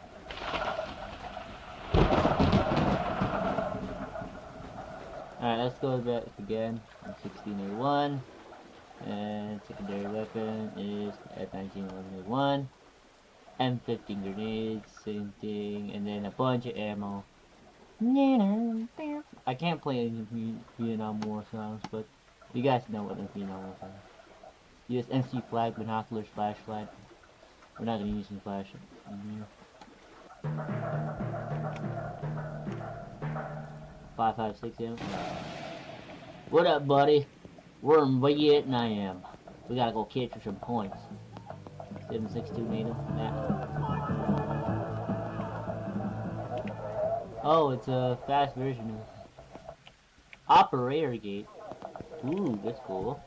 Speaker 2: Alright, let's go back again. 16A1. And secondary weapon is at 1911A1. M15 grenades, same thing, and then a bunch of ammo. I can't play any Vietnam War songs, but you guys know what the Vietnam War songs. Use MC flag, binoculars, flashlight. We're not gonna use any flash. 5.56 ammo. What up, buddy? We're in Vietnam. We gotta go capture some points. 7.62 NATO. Oh, it's a fast version of Operator Gate. Ooh, that's cool.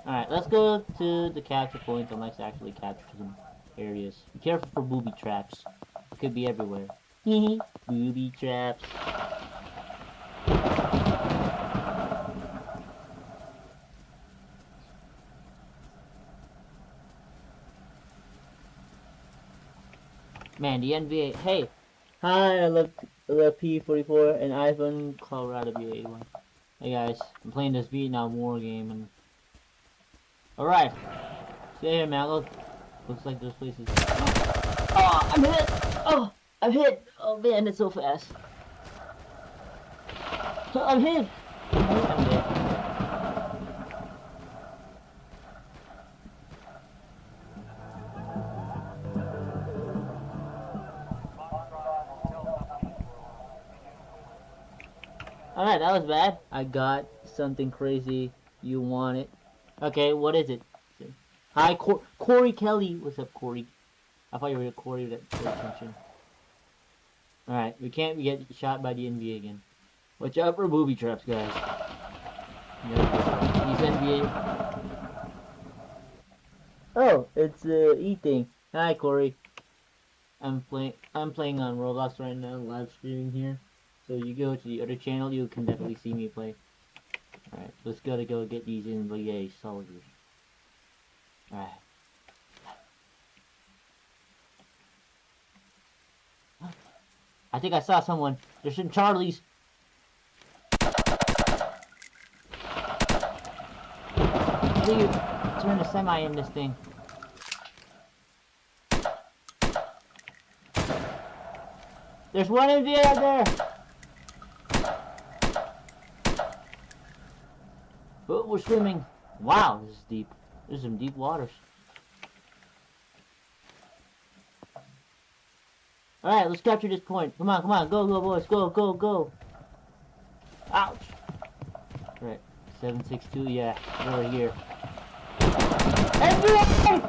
Speaker 2: Alright, let's go to the capture points and let's actually capture some areas. Be careful for booby traps. It could be everywhere. Booby traps. Man, the NBA. Hey, hi, I love P44 and iPhone Colorado B81. Hey guys, I'm playing this Vietnam War game and. Alright, stay here, man. Looks like those places. Oh, I'm hit! Oh, I'm hit! Oh man, it's so fast. I'm hit! I'm dead. Alright, that was bad. I got something crazy. You want it? Okay, what is it? Hi, Corey Kelly. What's up, Corey? I thought you were Corey that paid attention. Alright, we can't get shot by the NBA again. Watch out for booby traps, guys. These NBA. Oh, it's the E thing. Hi, Corey. I'm playing on Roblox right now, live streaming here. So you go to the other channel, you can definitely see me play. Alright, let's go get these NBA soldiers. Alright. I think I saw someone. There's some Charlies. Dude, turn the semi in this thing. There's one NBA out there! Oh, we're swimming. Wow, this is deep. There's some deep waters. Alright, let's capture this point. Come on, go, boys, go. Ouch! Right, 7.62, yeah, we're here. NBA!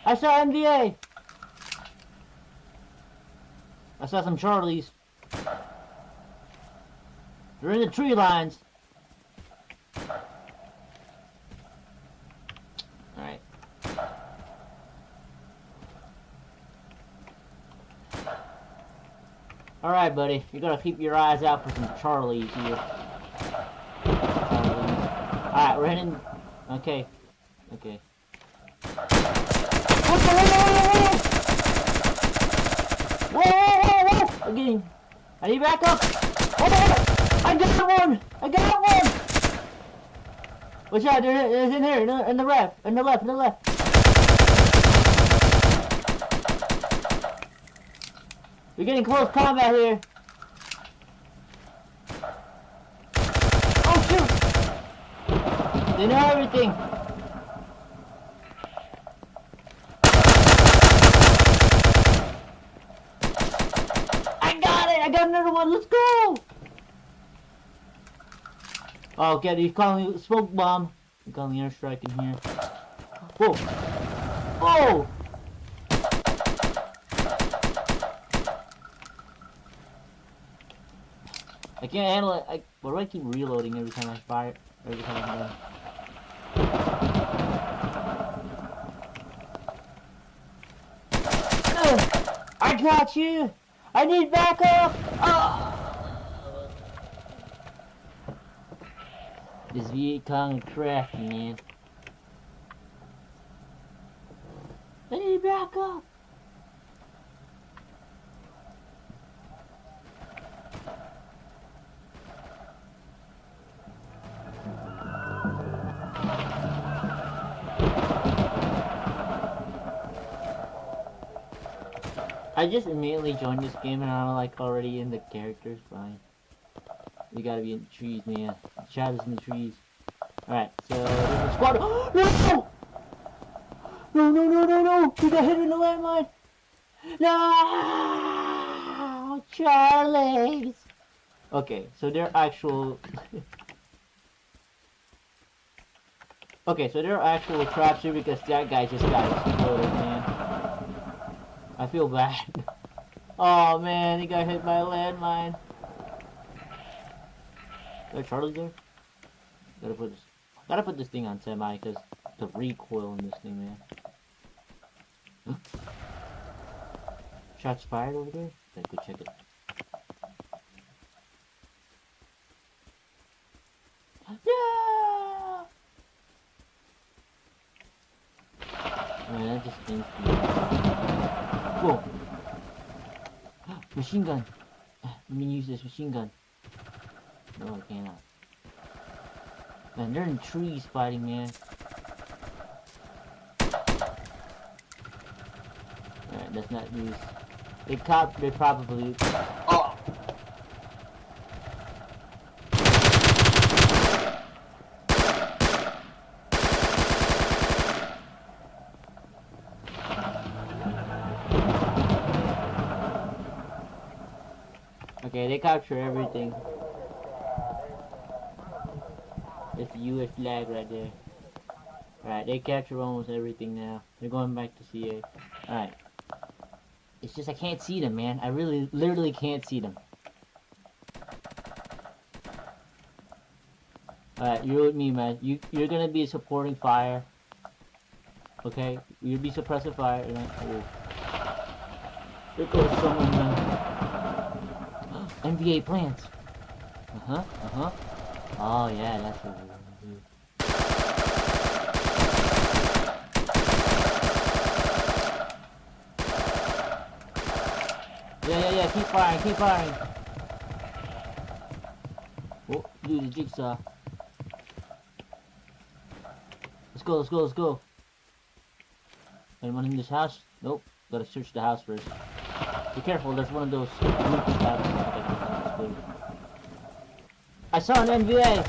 Speaker 2: I saw NBA! I saw some Charlies. They're in the tree lines. Alright. Alright, buddy. You gotta keep your eyes out for some Charlies here. Alright, we're heading... Okay. Okay. Whoa! I'm getting... I need back up! Oh, I got one! I got one! Watch out, there's in here, in the left, in the left. We're getting close combat here. Oh shoot! They know everything. I got it! I got another one, let's go! Oh, okay, he's calling me smoke bomb. I'm calling the airstrike in here. Whoa! Whoa! I can't handle it. Why do I keep reloading every time I fire? Every time I'm done. I got you! I need backup! Oh! This Viet Cong crafty, man. I need backup! I just immediately joined this game and I'm like already in the characters. Fine. We gotta be in the trees, man. Shadows in the trees. Alright, so there's a squad. No! No! We got hit in the landmine! No! Charlies! Okay, so they're actual... Okay, so there are actual traps here because that guy just got exploded, man. I feel bad. Oh man, he got hit by a landmine. Is there Charlie there? Gotta put this thing on semi because the recoil in this thing, man. Huh? Shots fired over there? Let's go check it. Yeah! Man, that just stinks. Whoa! Machine gun! Let me use this machine gun. No, I cannot. Man, they're in trees fighting, man. Alright, let's not use... They probably... Oh! Okay, they capture everything. It's the US flag right there. Alright, they capture almost everything now. They're going back to CA. Alright. It's just I can't see them, man. I literally can't see them. Alright, you're with me, man. You're gonna be supporting fire. Okay? You'll be suppressive fire. There goes someone, man. NVA plants. Oh yeah, that's what we're gonna do. Yeah, keep firing. Oh, do the jigsaw. Let's go. Anyone in this house? Nope. Gotta search the house first. Be careful, there's one of those groups that I saw an NVA!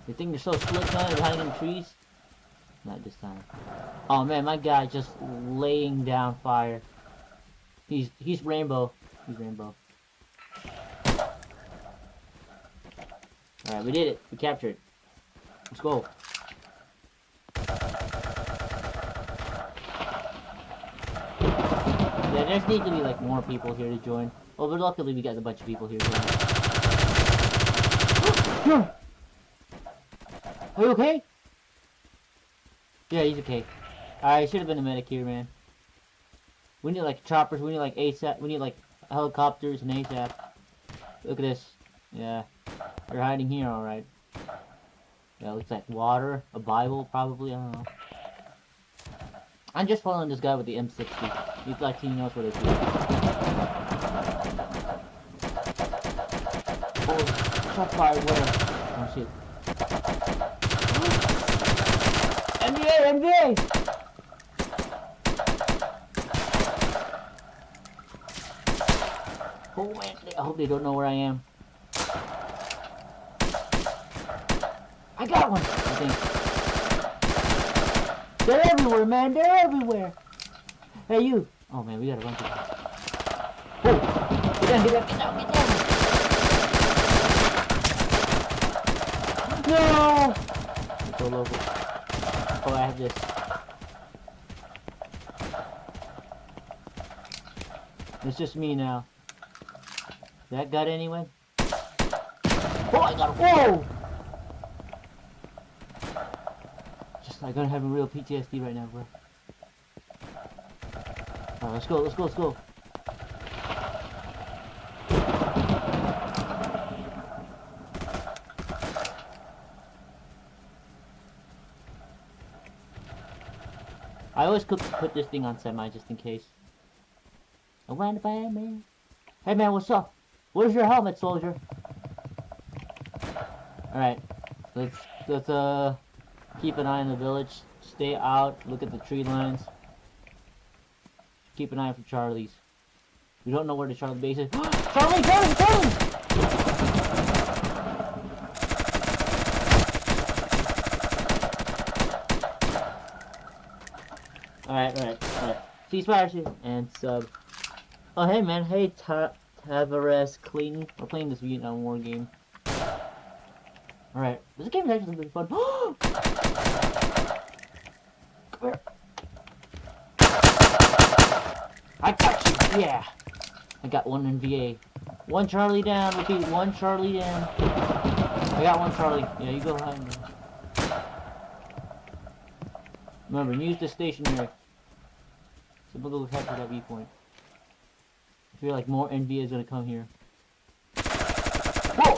Speaker 2: You think they're so slick, man? They're hiding in trees? Not this time. Oh man, my guy just laying down fire. He's Rainbow. He's Rainbow. Alright, we did it. We captured it. Let's go. Yeah, there's need to be like more people here to join. Oh, but luckily we got a bunch of people here joining. Are you okay? Yeah, he's okay. I should have been a medic here, man. We need like choppers. We need like ASAP. We need like helicopters and ASAP. Look at this. Yeah, they're hiding here, all right. Yeah, looks like water, a Bible, probably. I don't know. I'm just following this guy with the M60. He's like he knows what it is. Oh, shot fired where? Oh shit. NBA! NBA! Oh man, I hope they don't know where I am. I got one, I think. They're everywhere, man. They're everywhere. Hey, you. Oh man, we gotta run to them. Whoa! Get down, get down, get down, get down! No! Let's go local. Oh, I have this. It's just me now. That got anyway? Oh, I got him! Whoa! Just like I'm having real PTSD right now, bro. Alright, let's go, let's go, let's go. I always put this thing on semi just in case. I want to buy it, man. Hey man, what's up? Where's your helmet, soldier? Alright. Let's keep an eye on the village. Stay out, look at the tree lines. Keep an eye for Charlie's. We don't know where the Charlie base is. Charlie! Charlie! Charlie! Alright. Ceasefire and sub. Oh hey man, hey Tavares Clayton. We're playing this Vietnam War game. Alright, this game is actually really fun. Come here. I got you, yeah. I got one in VA. One Charlie down, repeat, one Charlie down. I got one Charlie. Yeah, you go behind me. Remember, use the stationary. So we'll go capture that viewpoint. I feel like more NVA is gonna come here. Whoa!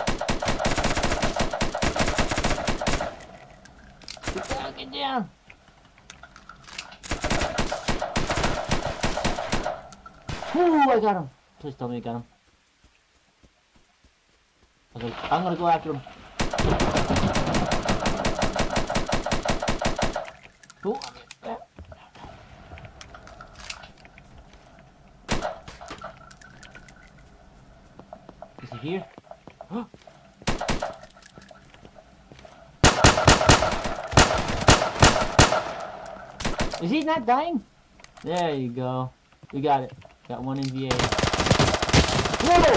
Speaker 2: Get down, get down! Woo! I got him! Please tell me I got him. Okay, I'm gonna go after him. Ooh, is he here? Is he not dying? There you go. We got it. Got one in VA. Whoa!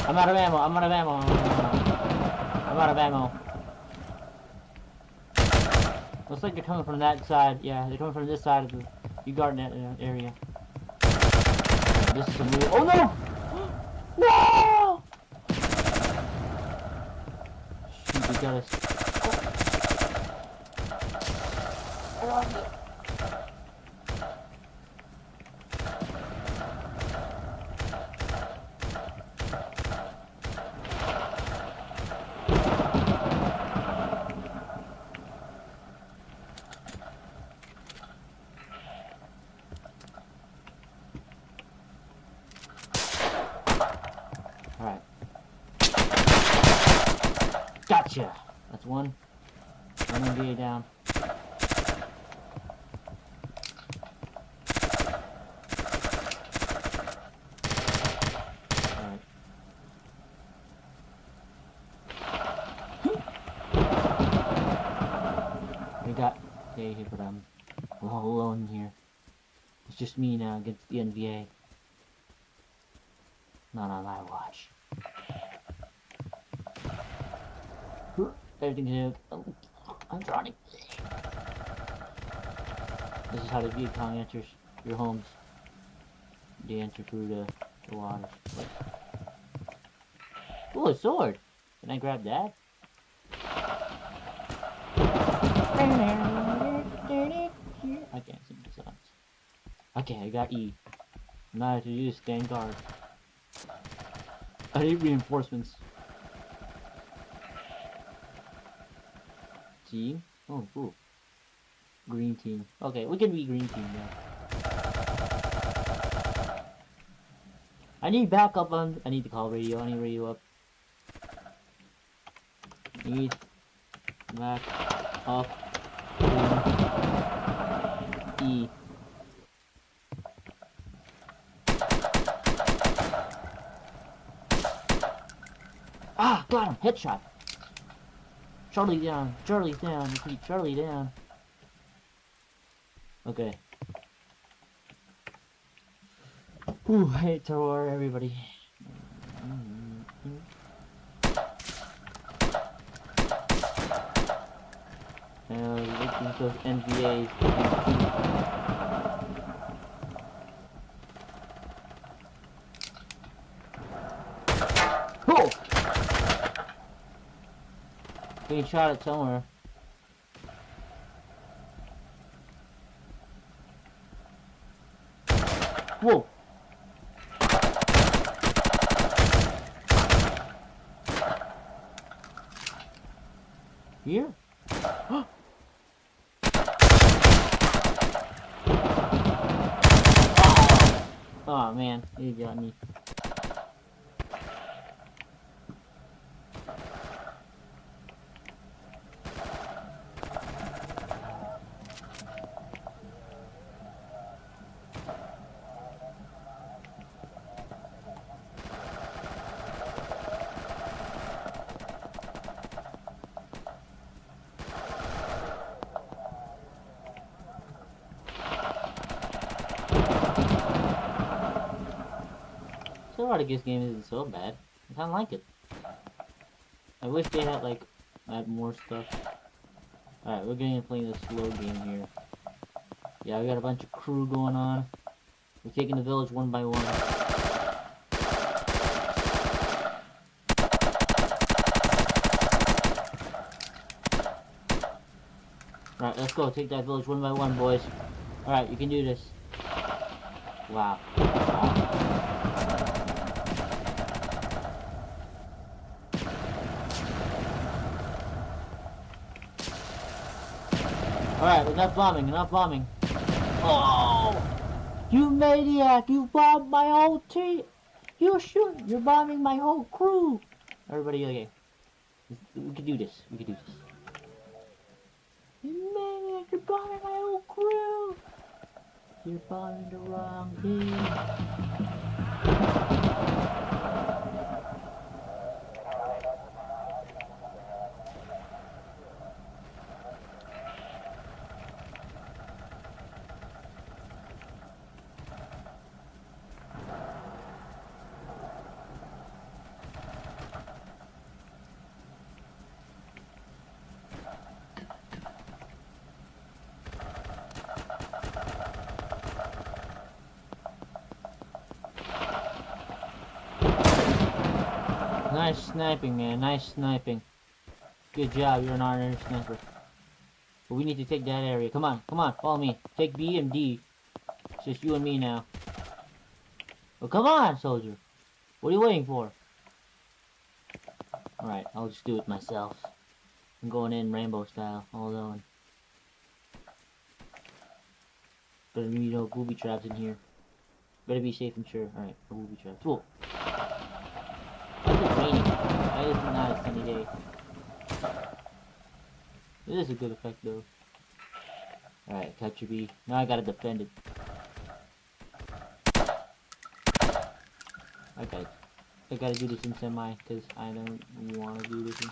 Speaker 2: I'm out of ammo. I'm out of ammo. I'm out of ammo. Looks like they're coming from that side. Yeah, they're coming from this side of the... You guard that area. This is a move. Oh no! No! Shoot, we got us. Alright. Gotcha! That's one. One NBA down. Alright. We got... Okay, but I'm all alone here. It's just me now against the NVA. Not on my watch. Everything's here. I'm drowning. This is how the Viet Cong enters your homes. They enter through the water. Ooh, a sword! Can I grab that? I can't see the signs. Okay, I got E. Now to use stand guard. I need reinforcements. Team? Oh, cool. Green team. Okay, we can be green team now. I need backup on. I need to call radio. I need radio up. Need back up. E. Ah, got him! Headshot! Charlie down! Charlie down! Repeat, Charlie down! Okay. Ooh, I hate terror, everybody. Looking those NVAs. Oh! Being shot at somewhere. Whoa! Here? Oh man, he got me. So far, this game isn't so bad. I kinda like it. I wish they had like add more stuff. Alright, we're getting to play the slow game here. Yeah, we got a bunch of crew going on. We're taking the village one by one. Alright, let's go. Take that village one by one, boys. Alright, you can do this. Wow. Wow. Alright, enough bombing, enough bombing. Oh! You maniac! You bombed my whole team! You're bombing my whole crew! Everybody, okay. We can do this. We can do this. You maniac! You're bombing my whole crew! You're bombing the wrong team. Nice sniping, man. Nice sniping. Good job. You're an honorary sniper. But we need to take that area. Come on. Come on. Follow me. Take B and D. It's just you and me now. Well, come on, soldier. What are you waiting for? Alright, I'll just do it myself. I'm going in Rainbow style. Hold on. Better be no booby traps in here. Better be safe and sure. Alright, no booby traps. Whoa. It's raining. That is not a sunny day. It is a good effect though. Alright, catcher B. Now I gotta defend it. Okay. I gotta do this in semi, because I don't want to do this in...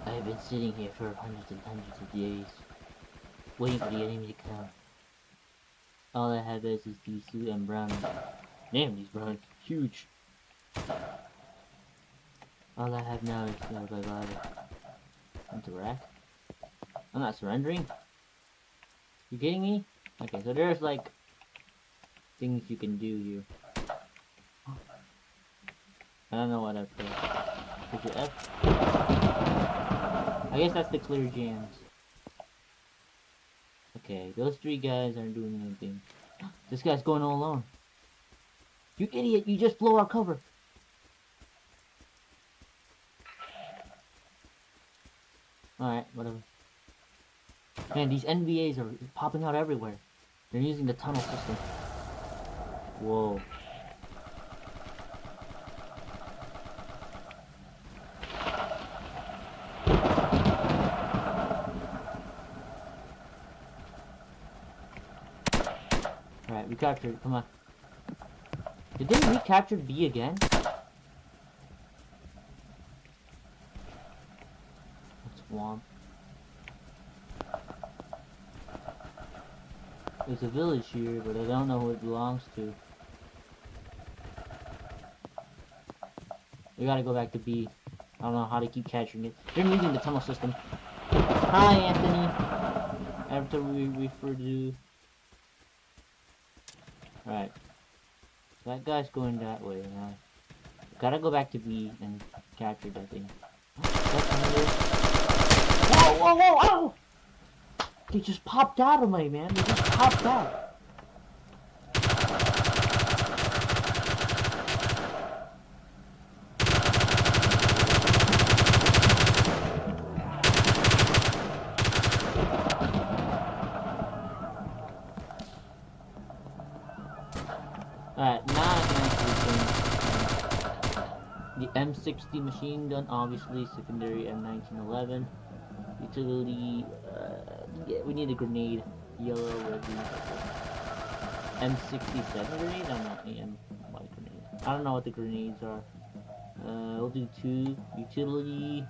Speaker 2: I've been sitting here for hundreds and hundreds of days, waiting for the enemy to come. All I have is these two and brown. Damn, these brown, huge. All I have now is bye-bye. Interact. I'm not surrendering. You kidding me? Okay, so there's like things you can do here. I don't know what F is. Is it F? I guess that's the clear jams. Okay, those three guys aren't doing anything. This guy's going all alone. You idiot, you just blow our cover. Alright, whatever. Man, these NVAs are popping out everywhere. They're using the tunnel system. Whoa. Alright, we captured it. Come on. Didn't we capture B again? That's Swamp. There's a village here, but I don't know who it belongs to. We gotta go back to B. I don't know how to keep capturing it. They're using the tunnel system. Hi, Anthony. After we refer to... Alright. That guy's going that way now. Gotta go back to B and capture that thing. Whoa, whoa, whoa, whoa! They just popped out of me, man. They just popped out. Alright, now I can actually change the M60 machine gun, obviously, secondary M1911. Utility, yeah, we need a grenade. Yellow with the M67 grenade? I'm not the M1 grenade. I don't know what the grenades are. We'll do 2. Utility,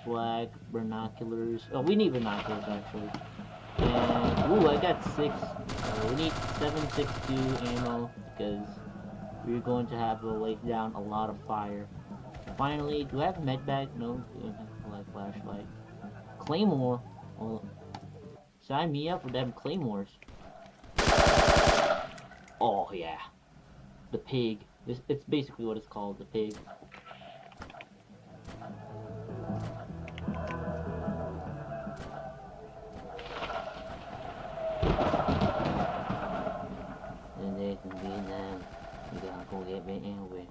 Speaker 2: flag, binoculars. Oh, we need binoculars actually. And, ooh, I got 6. We need 7.62 ammo because we're going to have to lay down a lot of fire. Finally, do I have a med bag? No, we don't have a flashlight. Claymore. Well, sign me up for them claymores. Oh yeah, the pig. It's basically what it's called, the pig. And they can be them. You gotta go get me anyway.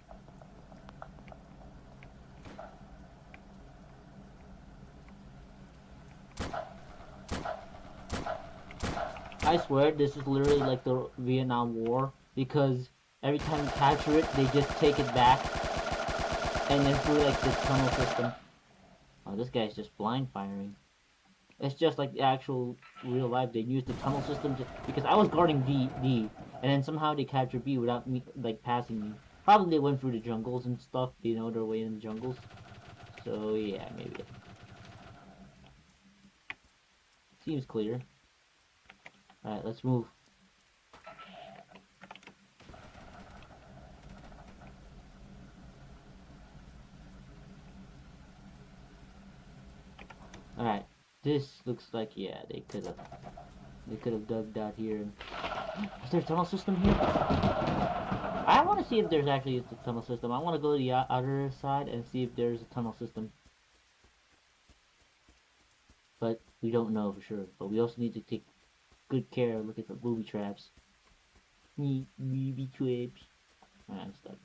Speaker 2: I swear this is literally like the Vietnam War, because every time you capture it, they just take it back and then through like this tunnel system. Oh, this guy's just blind firing. It's just like the actual real life. They use the tunnel system to, because I was guarding D, and then somehow they captured B without me like passing me. Probably they went through the jungles and stuff. They know their way in the jungles. So yeah, maybe. Seems clear. Alright, let's move. Alright, this looks like, yeah, they could have dug that here. Is there a tunnel system here? I want to see if there's actually a tunnel system. I want to go to the other side and see if there's a tunnel system. But we don't know for sure. But we also need to take good care of looking for booby traps. Booby traps. Alright, stop.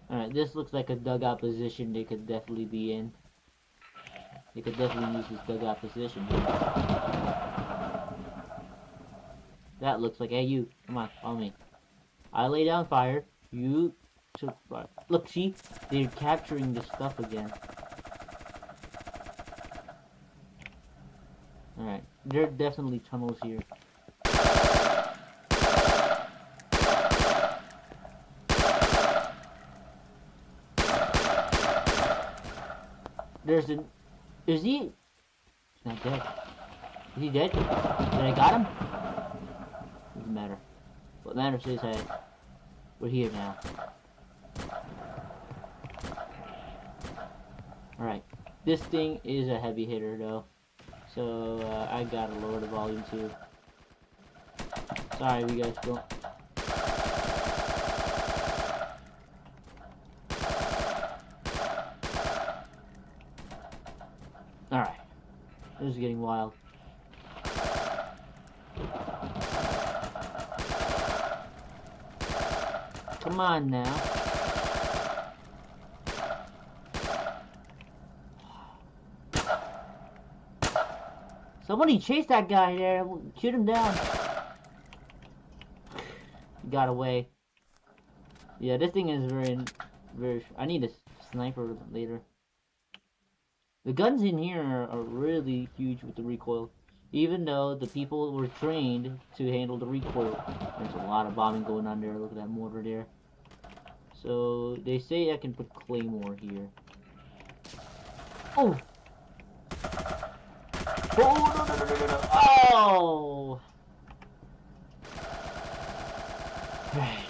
Speaker 2: Alright, this looks like a dugout position they could definitely be in. They could definitely use this dugout position here. That looks like, hey you, come on, follow me. I lay down fire, you took fire. Look, see? They're capturing the stuff again. Alright, there are definitely tunnels here. There's an... Is he... He's not dead. Is he dead? Did I got him? Doesn't matter. What matters is that we're here now. Alright. This thing is a heavy hitter though. So I gotta lower the volume too. Sorry, you guys don't. Alright. This is getting wild. Come on now. Somebody chase that guy there. Shoot him down. He got away. Yeah, this thing is very. I need a sniper later. The guns in here are really huge with the recoil. Even though the people were trained to handle the recoil. There's a lot of bombing going on there. Look at that mortar there. So they say I can put claymore here. Oh! Oh! No. Oh! Right.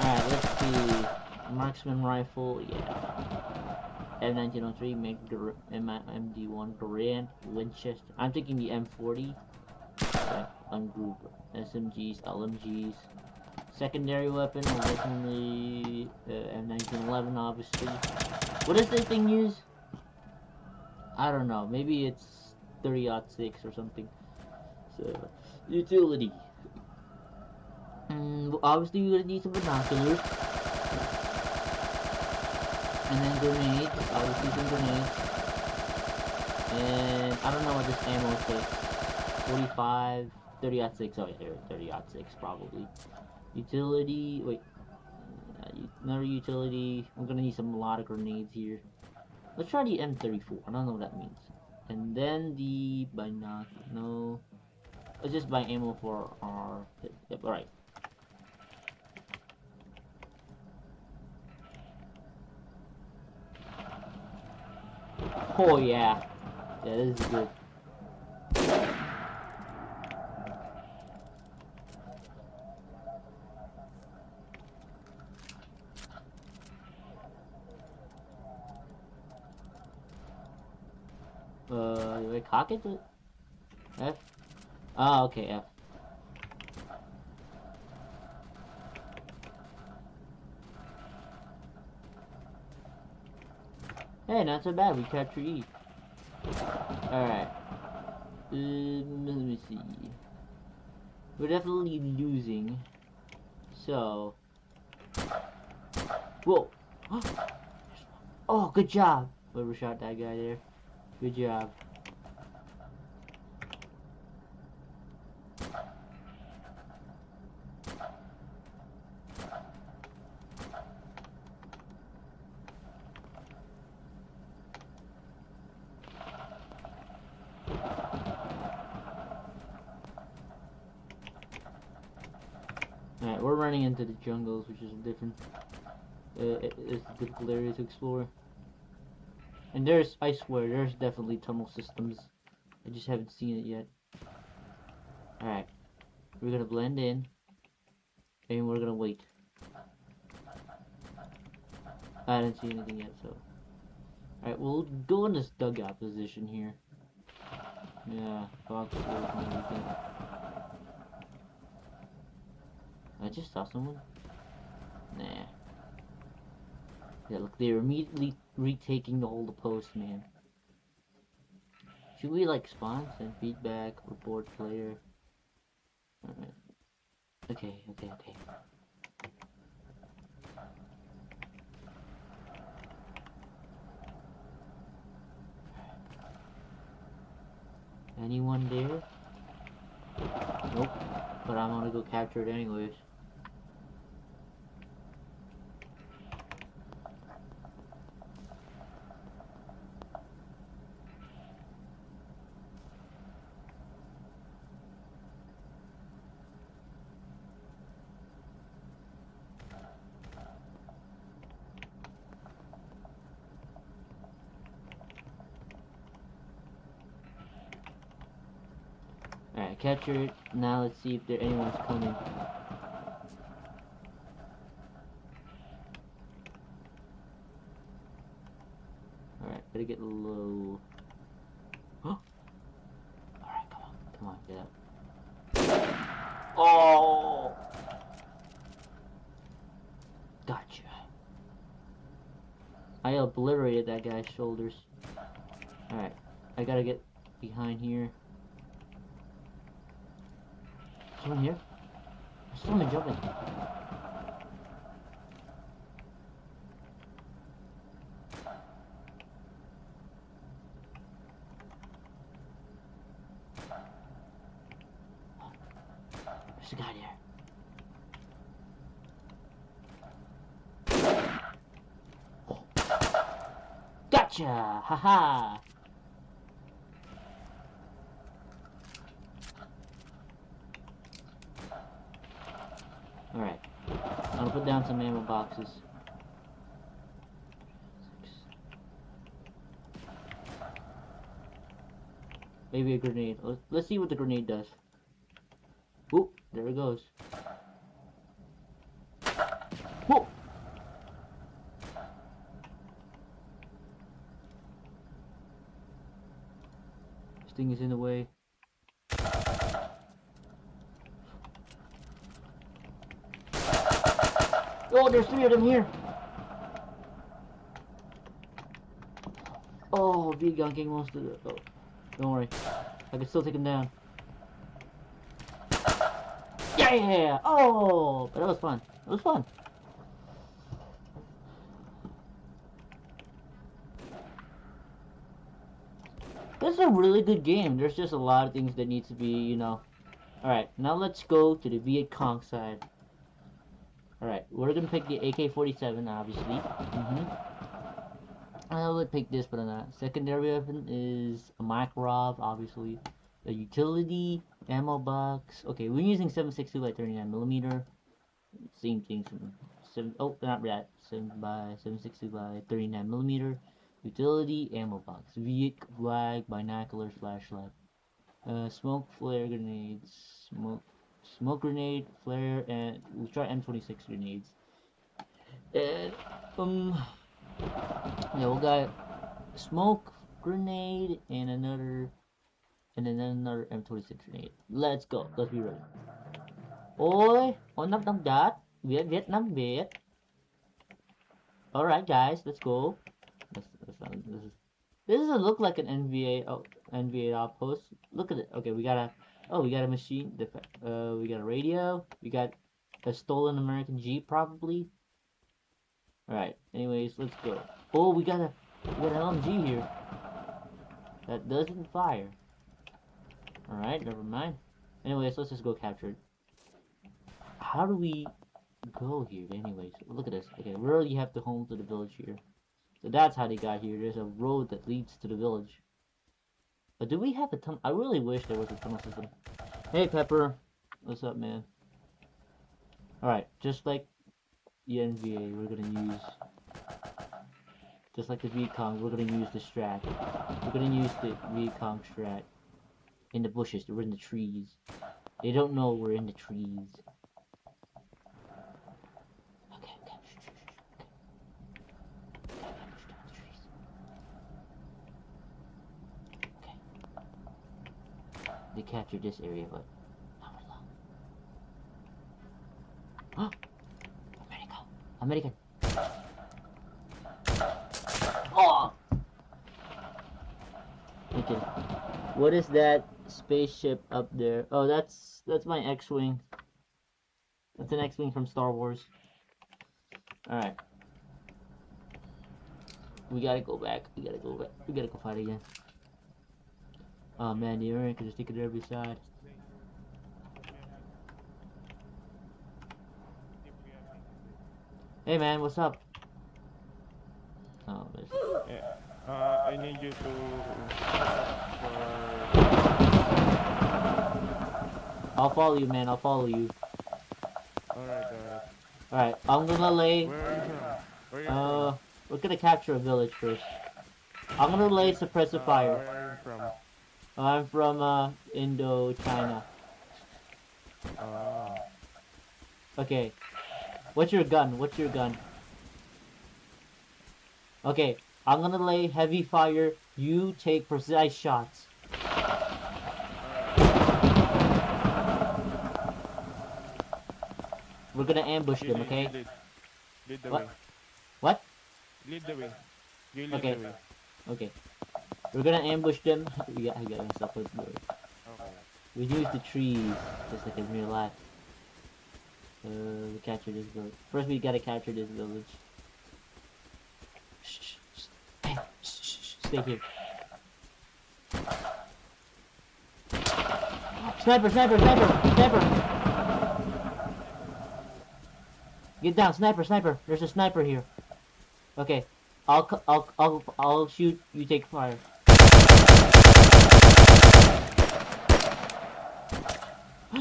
Speaker 2: Alright, let's see. Marksman rifle, yeah. M1903, MD1 Garand, Winchester. I'm thinking the M40. Yeah, ungroup. SMGs, LMGs. Secondary weapon, definitely M1911, obviously. What does this thing use? I don't know. Maybe it's 30-06 or something. So, utility. Obviously, we're gonna need some binoculars. And then grenades. Obviously, some grenades. And I don't know what this ammo takes. 45, 30-06. Oh, yeah, here, 30-06 probably. Utility. Wait. Another utility. I'm gonna need a lot of grenades here. Let's try the M34. I don't know what that means. And then the binocular. No. Let's just buy ammo for our. Yep, alright. Oh, yeah. Yeah, this is good. Do I cock it to F? Oh, okay, F. Hey, not so bad, we captured E. Alright. Let me see. We're definitely losing. So. Whoa! Oh, good job! Whoever shot that guy there. Good job. Alright, we're running into the jungles, which is a different, it's a difficult area to explore. And there's, I swear, there's definitely tunnel systems. I just haven't seen it yet. Alright, we're gonna blend in, and we're gonna wait. I didn't see anything yet, so. Alright, we'll go in this dugout position here. Yeah, box and everything. I just saw someone. Nah. Yeah, look, they're immediately retaking the whole post, man. Should we like spawn, send feedback, report player? Alright. Okay. Anyone there? Nope. But I'm gonna go capture it anyways. Alright, capture it. Now let's see if anyone's coming. Alright, better get low. Huh? Alright, come on, get out. Oh! Gotcha. I obliterated that guy's shoulders. Alright, I gotta get behind here. Someone here? There's someone jumping. There's a guy there. Oh. Gotcha! Haha! Alright. I'll put down some ammo boxes. Maybe a grenade. Let's see what the grenade does. Oop, there it goes. Whoa! This thing is in the way. Oh, there's 3 of them here. Oh, V-Gun getting most of the... Oh, don't worry. I can still take him down. Yeah! Oh! But that was fun. It was fun. This is a really good game. There's just a lot of things that need to be, you know. Alright, now let's go to the Viet Cong side. Alright, we're gonna pick the AK-47, obviously. I would pick this, but I'm not. Secondary weapon is a Makarov, obviously. The utility, ammo box. Okay, we're using 7.62 by 39mm. Same thing. Oh, not that. 7.62 by 39mm. Utility, ammo box. Viet flag, binoculars, flashlight. Smoke, flare, grenades. Smoke grenade, flare, and we'll try M26 grenades. And yeah, we got smoke grenade and another M26 grenade. Let's go. Let's be ready. Oi, not that. Vietnam Viet. All right, guys, let's go. This doesn't look like an NVA outpost. Look at it. Okay, we got a machine. We got a radio. We got a stolen American Jeep, probably. All right. Anyways, let's go. Oh, we got an LMG here that doesn't fire. All right, never mind. Anyways, let's just go capture it. How do we go here? Anyways, look at this. Okay, we already have to home to the village here. So that's how they got here. There's a road that leads to the village. But do we have a tunnel? I really wish there was a tunnel system. Hey, Pepper. What's up, man? Alright, just like the NVA, we're gonna use... Just like the Viet Cong, we're gonna use the strat. We're gonna use the Viet Cong strat. In the bushes, we're in the trees. They don't know we're in the trees. They captured this area, but not for long. American. Oh! Okay. What is that spaceship up there? Oh, that's my X-Wing. That's an X-Wing from Star Wars. Alright. We gotta go back. We gotta go fight again. Oh man, the Orion could just take it to every side. Hey man, what's up? Oh, there's...
Speaker 4: Yeah. I need you to...
Speaker 2: I'll follow you, man. I'll follow you. Alright, I'm gonna lay...
Speaker 4: Where are you from?
Speaker 2: We're gonna capture a village first. I'm gonna lay suppressive fire.
Speaker 4: Where are you from?
Speaker 2: I'm from Indochina.
Speaker 4: Ah.
Speaker 2: Okay. What's your gun? What's your gun? Okay, I'm gonna lay heavy fire. You take precise shots. We're gonna ambush them, okay?
Speaker 4: Lead the
Speaker 2: What?
Speaker 4: way.
Speaker 2: What?
Speaker 4: Lead the way. You lead
Speaker 2: Okay.
Speaker 4: the way.
Speaker 2: Okay. We're gonna ambush them. I got myself with bird.
Speaker 4: Okay.
Speaker 2: We use the trees, just like in real life. We capture this village. First, we gotta capture this village. Shh, shh, shh. Hey, shh, shh, shh. Stay here. Sniper! Sniper! Sniper! Sniper! Get down, sniper! Sniper! There's a sniper here. Okay, I'll shoot. You take fire.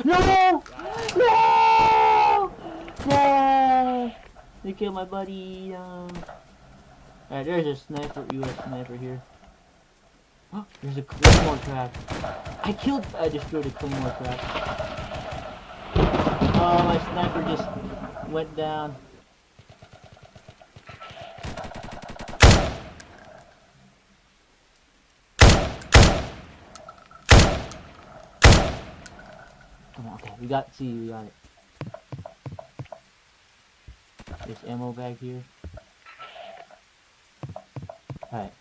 Speaker 2: No! No! No! They killed my buddy. Alright, there's a sniper, US sniper here. Oh, there's a claymore trap. I destroyed a claymore trap. Oh, my sniper just went down. Come on, okay, we got it. There's ammo bag here. Alright.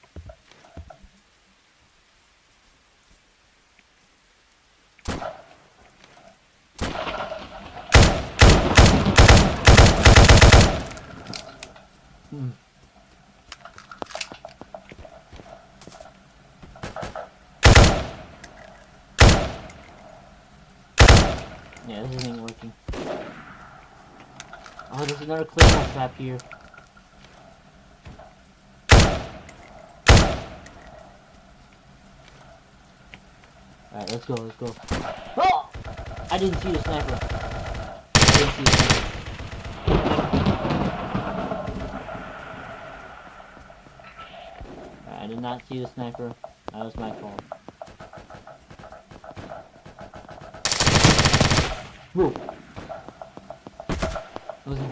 Speaker 2: Yeah, this isn't working. Oh, there's another claymore trap here. Alright, let's go, let's go. Oh! I didn't see the sniper. I didn't see the sniper. Alright, I did not see the sniper. That was my fault. Whoa! What was it?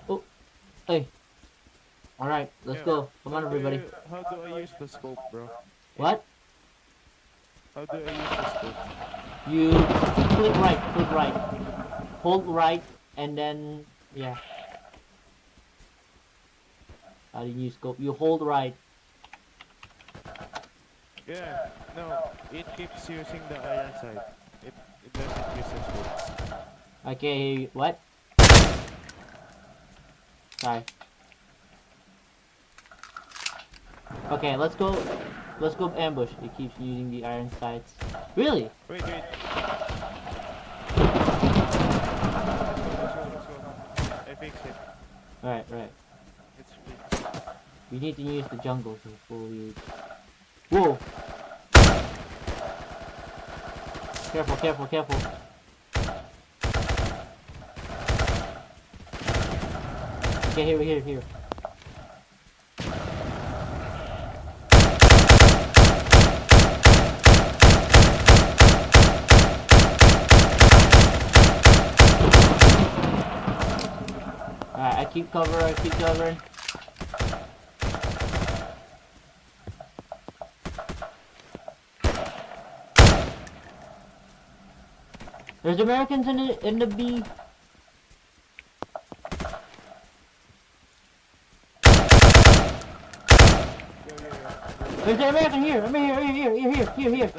Speaker 2: Oh! Hey! Alright, let's go. Come on, everybody.
Speaker 4: How do I use the scope, bro?
Speaker 2: What?
Speaker 4: How do I use the scope?
Speaker 2: You click right. Hold right, and then, yeah. How do you use scope? You hold right.
Speaker 4: Yeah, no, it keeps using the iron side. It doesn't use the scope.
Speaker 2: Okay, what? Sorry. Okay, let's go ambush. It keeps using the iron sights. Really?
Speaker 4: Wait. Let's go. I fixed it.
Speaker 2: Right.
Speaker 4: It's fixed.
Speaker 2: We need to use the jungle to fully... Whoa! Careful. Okay, here. Alright, I keep covering. There's Americans in the B. There's an American here. I'm here.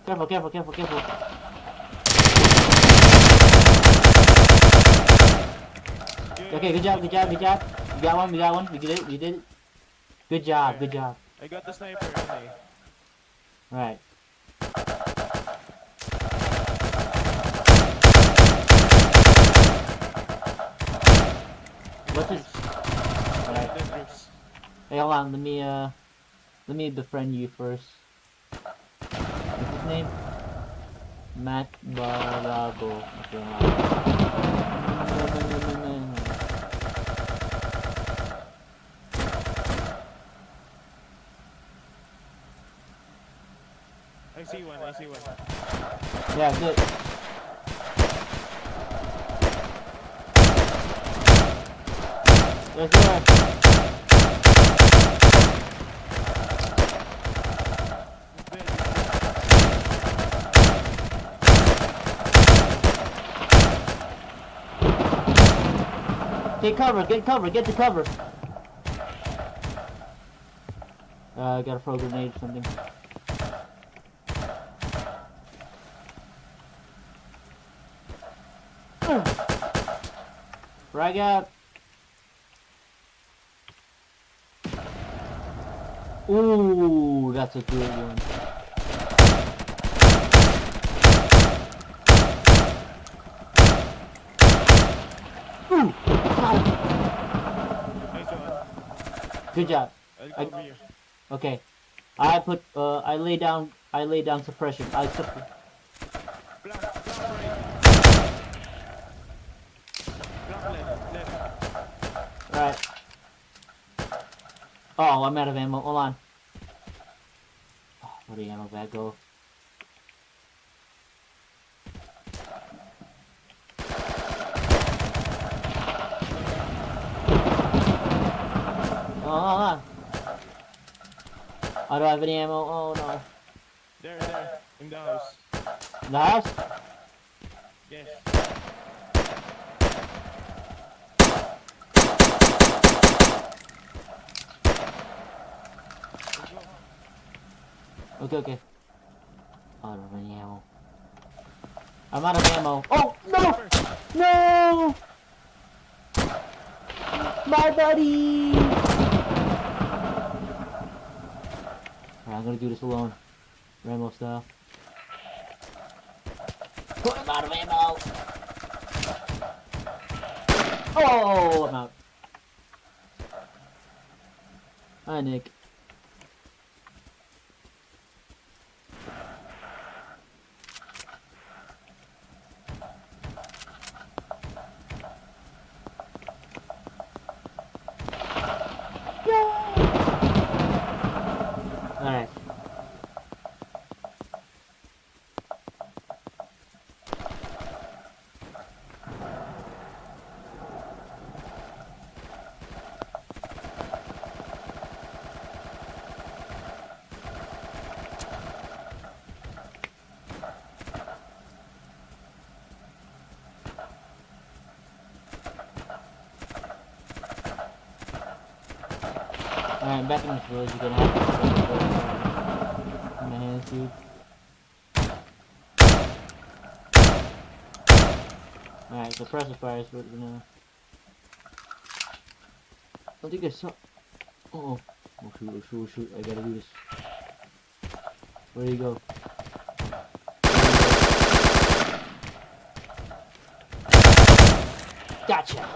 Speaker 2: Careful. Okay, good job. You got one. We did it. Good job.
Speaker 4: I got the sniper anyway.
Speaker 2: Right. What's his? Right. Hey, hold on. Let me befriend you first. What's his name? Matt Barago. Okay,
Speaker 4: I see one. I see one.
Speaker 2: Yeah, good. Yes, sir. Get cover, get cover, get to cover. I gotta throw a grenade or something. Frag out. Ooh, that's a good one. Ooh, got him. Good job. Okay. I lay down suppression. Alright. Oh, I'm out of ammo. Hold on. Oh, where'd the ammo bag go? Oh, hold on. I don't have any ammo. Oh no.
Speaker 4: There, in the house.
Speaker 2: In the house?
Speaker 4: Yes.
Speaker 2: Okay. I don't have any ammo. I'm out of ammo. Oh no! No! My buddy! Alright, I'm gonna do this alone. Rambo style. Put him out of ammo! Oh, I'm out. Hi, Nick. Alright. Alright, back in this village, you're gonna have to in my hands, dude. Alright, suppressor fire is what we know. I think I saw. Oh shoot, I gotta do this. Where do you go? Gotcha!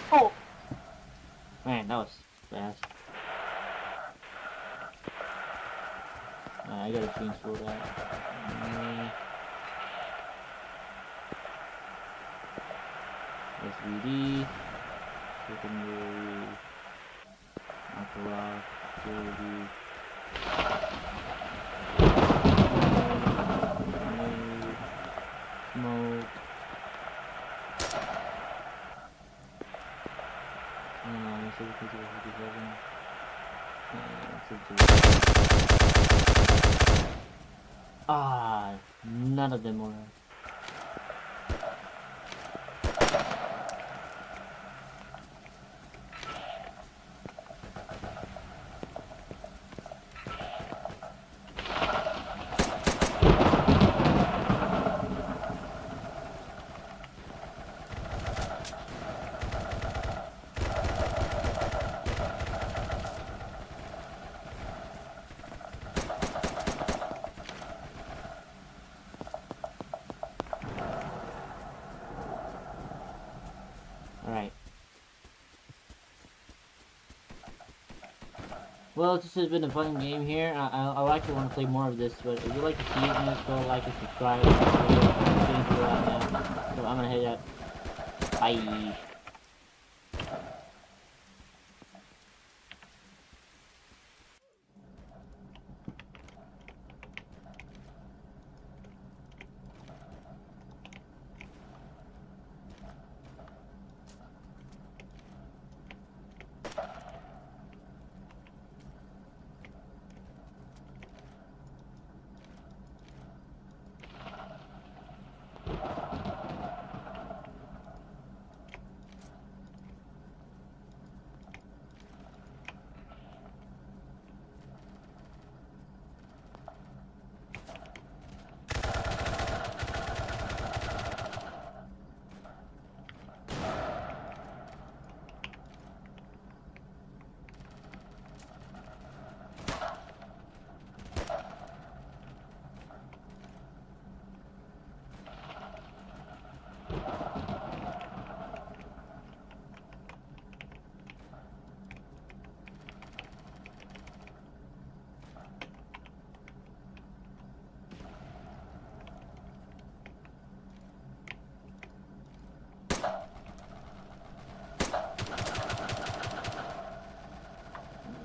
Speaker 2: Oh! Man, that was fast. I gotta change for that. SVD. Secondary. Aqua. Security. Smoke. Ah, none of them were. Well, this has been a fun game here. I actually want to play more of this, but if you'd like to see it, just go like and subscribe. So I'm gonna hit that. Bye.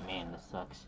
Speaker 2: Man, this sucks.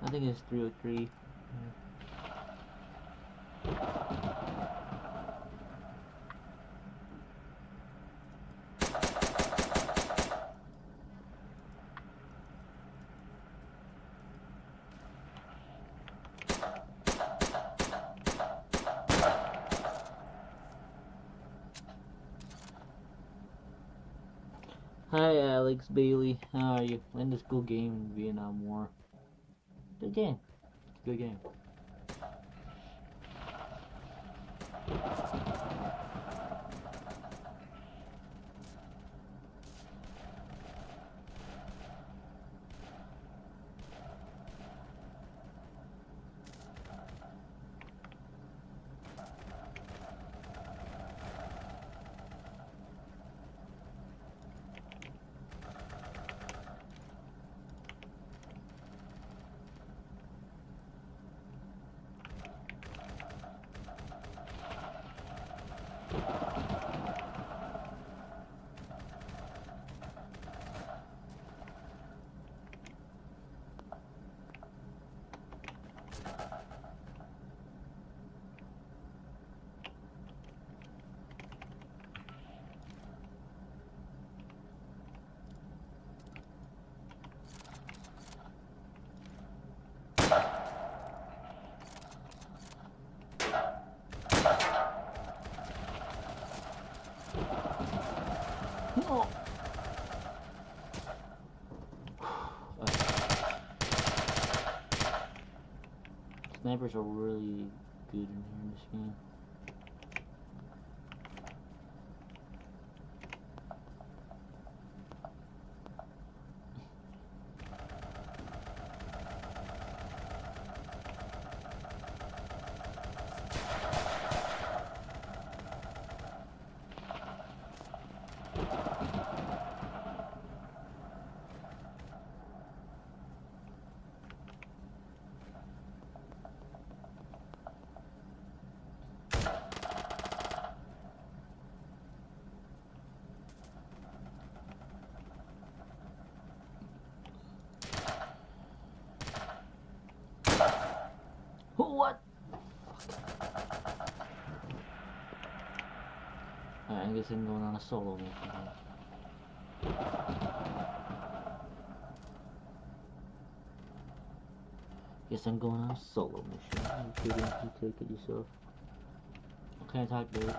Speaker 2: I think it's 303. Hi Alex Bailey, how are you? In this cool game in Vietnam War. Good game. Good game. Oh. Snipers are really good in here in this game. What? Alright, I guess I'm going on a solo mission. Guess I'm going on a solo mission. You couldn't take it yourself. Okay, I talk to it.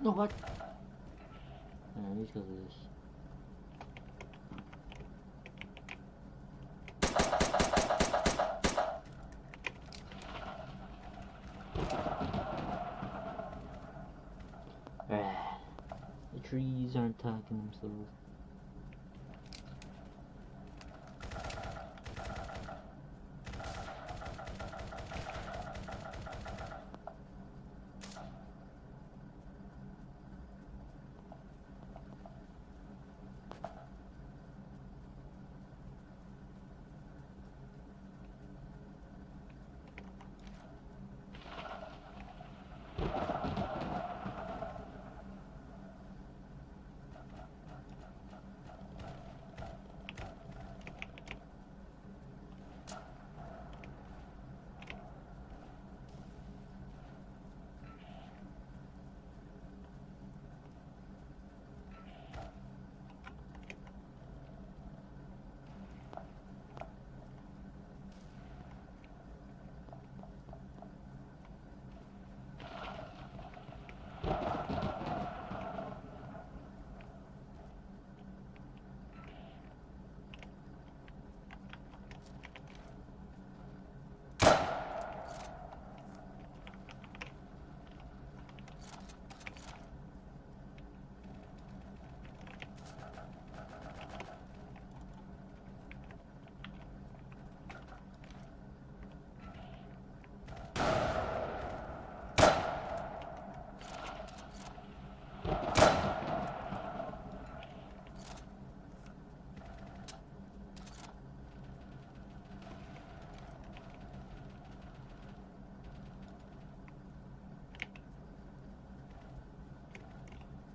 Speaker 2: No, what? Alright, let's go to this. The trees aren't attacking themselves.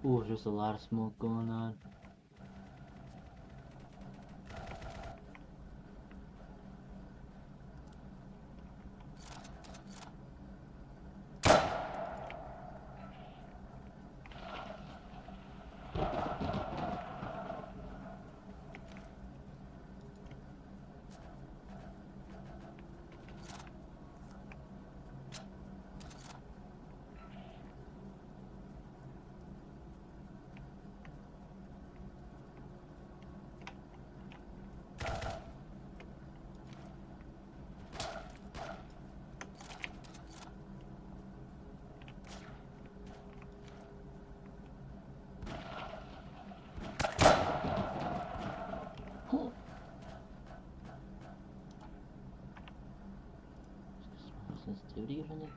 Speaker 2: Ooh, there's a lot of smoke going on. Sensitivity or something?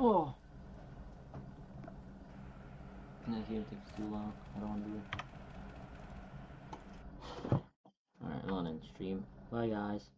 Speaker 2: Oh. That here takes too long. I don't want to do it. Alright, I'm on end stream. Bye guys.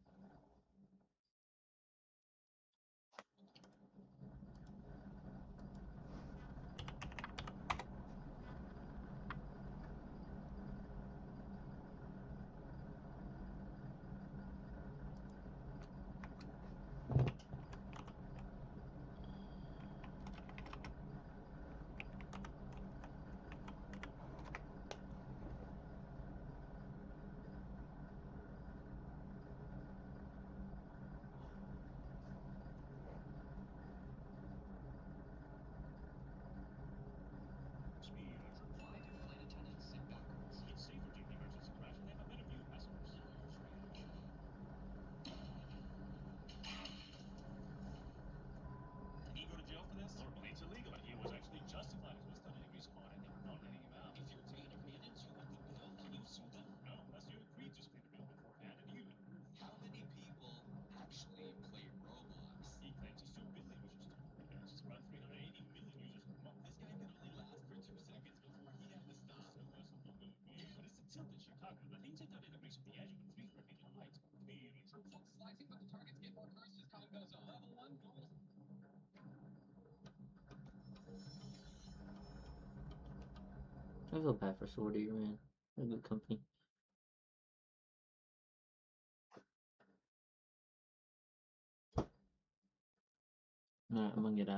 Speaker 2: I feel bad for Swordy, man. They're good company. Alright, I'm gonna get out.